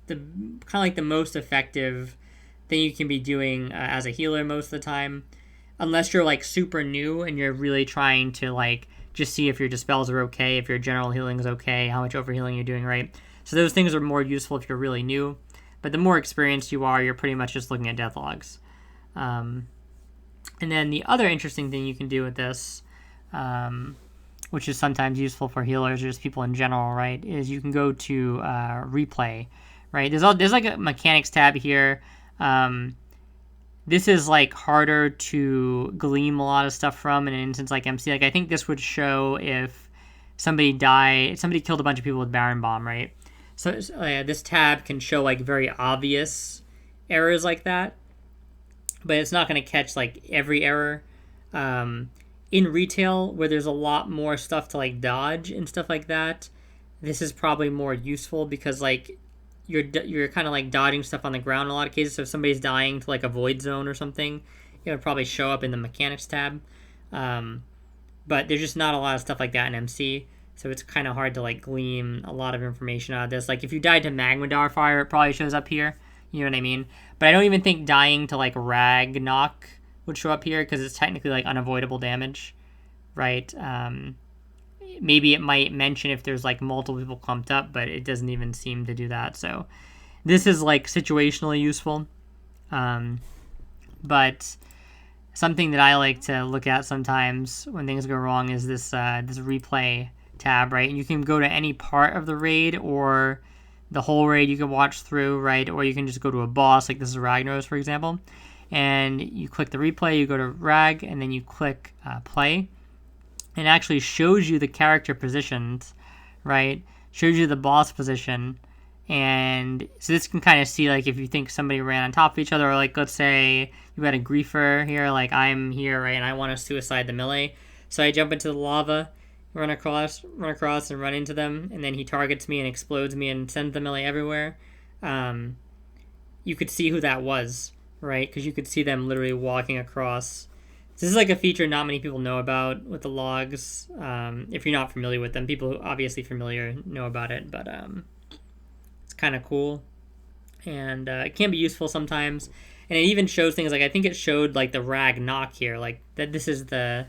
kind of like the most effective thing you can be doing as a healer most of the time, unless you're like super new and you're really trying to like just see if your dispels are okay, if your general healing is okay, how much overhealing you're doing, right? So those things are more useful if you're really new. But the more experienced you are, you're pretty much just looking at death logs. And then the other interesting thing you can do with this, which is sometimes useful for healers or just people in general, right, is you can go to replay, right? There's like a mechanics tab here. This is like harder to glean a lot of stuff from in an instance like MC. Like I think this would show if somebody killed a bunch of people with Baron Bomb, right? So this tab can show like very obvious errors like that, but it's not going to catch like every error. In retail, where there's a lot more stuff to like dodge and stuff like that, this is probably more useful because like you're kind of like dodging stuff on the ground in a lot of cases. So if somebody's dying to like a void zone or something, it would probably show up in the mechanics tab. But there's just not a lot of stuff like that in MC. So it's kind of hard to like glean a lot of information out of this. Like if you died to Magma Dar Fire, it probably shows up here. You know what I mean? But I don't even think dying to like Rag Knock would show up here because it's technically like unavoidable damage, right? Maybe it might mention if there's like multiple people clumped up, but it doesn't even seem to do that. So this is like situationally useful. But something that I like to look at sometimes when things go wrong is this replay tab, right? And you can go to any part of the raid or the whole raid you can watch through, right? Or you can just go to a boss, like this is Ragnaros, for example. And you click the replay, you go to Rag, and then you click play. It actually shows you the character positions, right? Shows you the boss position. And so this can kind of see, like, if you think somebody ran on top of each other, or, like, let's say you had a griefer here, like, I'm here, right, and I want to suicide the melee. So I jump into the lava, run across, and run into them, and then he targets me and explodes me and sends the melee everywhere. You could see who that was, right? Because you could see them literally walking across. This is like a feature not many people know about with the logs. If you're not familiar with them, people who obviously familiar know about it, but it's kind of cool, and it can be useful sometimes. And it even shows things like I think it showed like the Rag Knock here, like that. This is the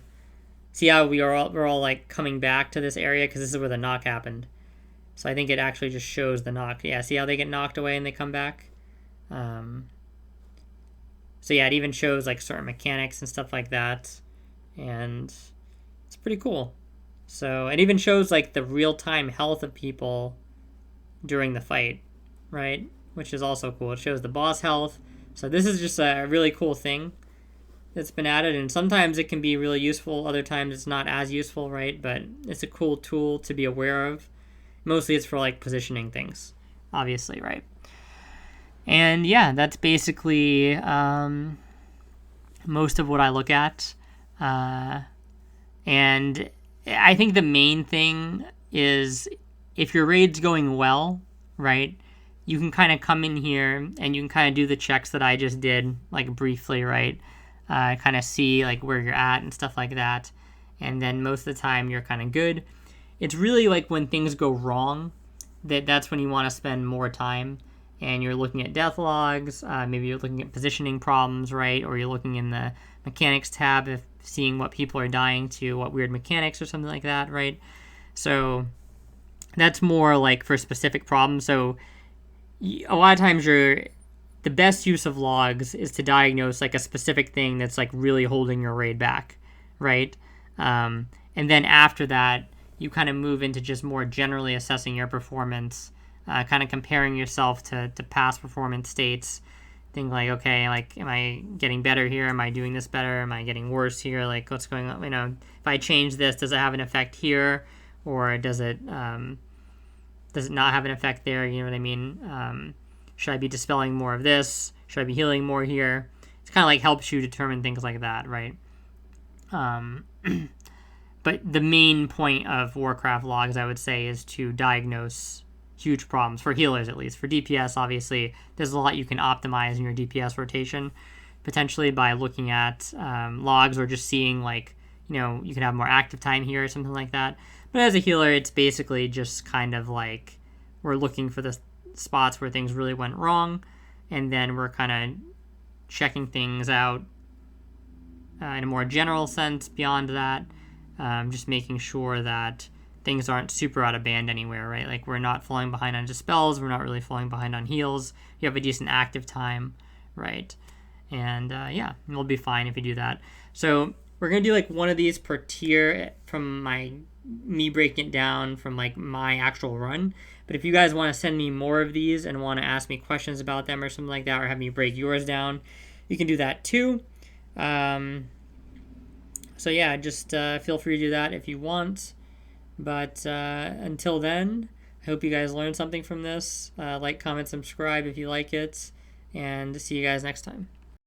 see how we're all like coming back to this area because this is where the knock happened. So I think it actually just shows the knock. Yeah, see how they get knocked away and they come back. So yeah, it even shows like certain mechanics and stuff like that, and it's pretty cool. So it even shows like the real-time health of people during the fight, right? Which is also cool. It shows the boss health. So this is just a really cool thing that's been added, and sometimes it can be really useful, other times it's not as useful, right? But it's a cool tool to be aware of. Mostly it's for like positioning things, obviously, right? And yeah, that's basically most of what I look at. And I think the main thing is if your raid's going well, right, you can kind of come in here and you can kind of do the checks that I just did, like briefly, right? Kind of see like where you're at and stuff like that. And then most of the time you're kind of good. It's really like when things go wrong, that's when you want to spend more time. And you're looking at death logs, maybe you're looking at positioning problems, right? Or you're looking in the mechanics tab, seeing what people are dying to, what weird mechanics or something like that, right? So that's more like for specific problems. So a lot of times the best use of logs is to diagnose like a specific thing that's like really holding your raid back, right? And then after that, you kind of move into just more generally assessing your performance, kind of comparing yourself to past performance states. Think like, okay, like, am I getting better here? Am I doing this better? Am I getting worse here? Like, what's going on? You know, if I change this, does it have an effect here, or does it not have an effect there? You know what I mean? Should I be dispelling more of this? Should I be healing more here? It's kind of like helps you determine things like that, right? But the main point of Warcraft logs, I would say, is to diagnose huge problems for healers, at least. For DPS, obviously, there's a lot you can optimize in your DPS rotation, potentially by looking at logs or just seeing, like, you can have more active time here or something like that. But as a healer, it's basically just kind of like we're looking for the spots where things really went wrong, and then we're kind of checking things out in a more general sense beyond that, just making sure that things aren't super out of band anywhere, right? Like, we're not falling behind on dispels, we're not really falling behind on heals, you have a decent active time, right? And yeah, we'll be fine if you do that. So we're gonna do like one of these per tier from me breaking it down from like my actual run. But if you guys want to send me more of these and want to ask me questions about them or something like that, or have me break yours down, you can do that too. So yeah, just feel free to do that if you want. But until then, I hope you guys learned something from this. Like, comment, subscribe if you like it, and see you guys next time.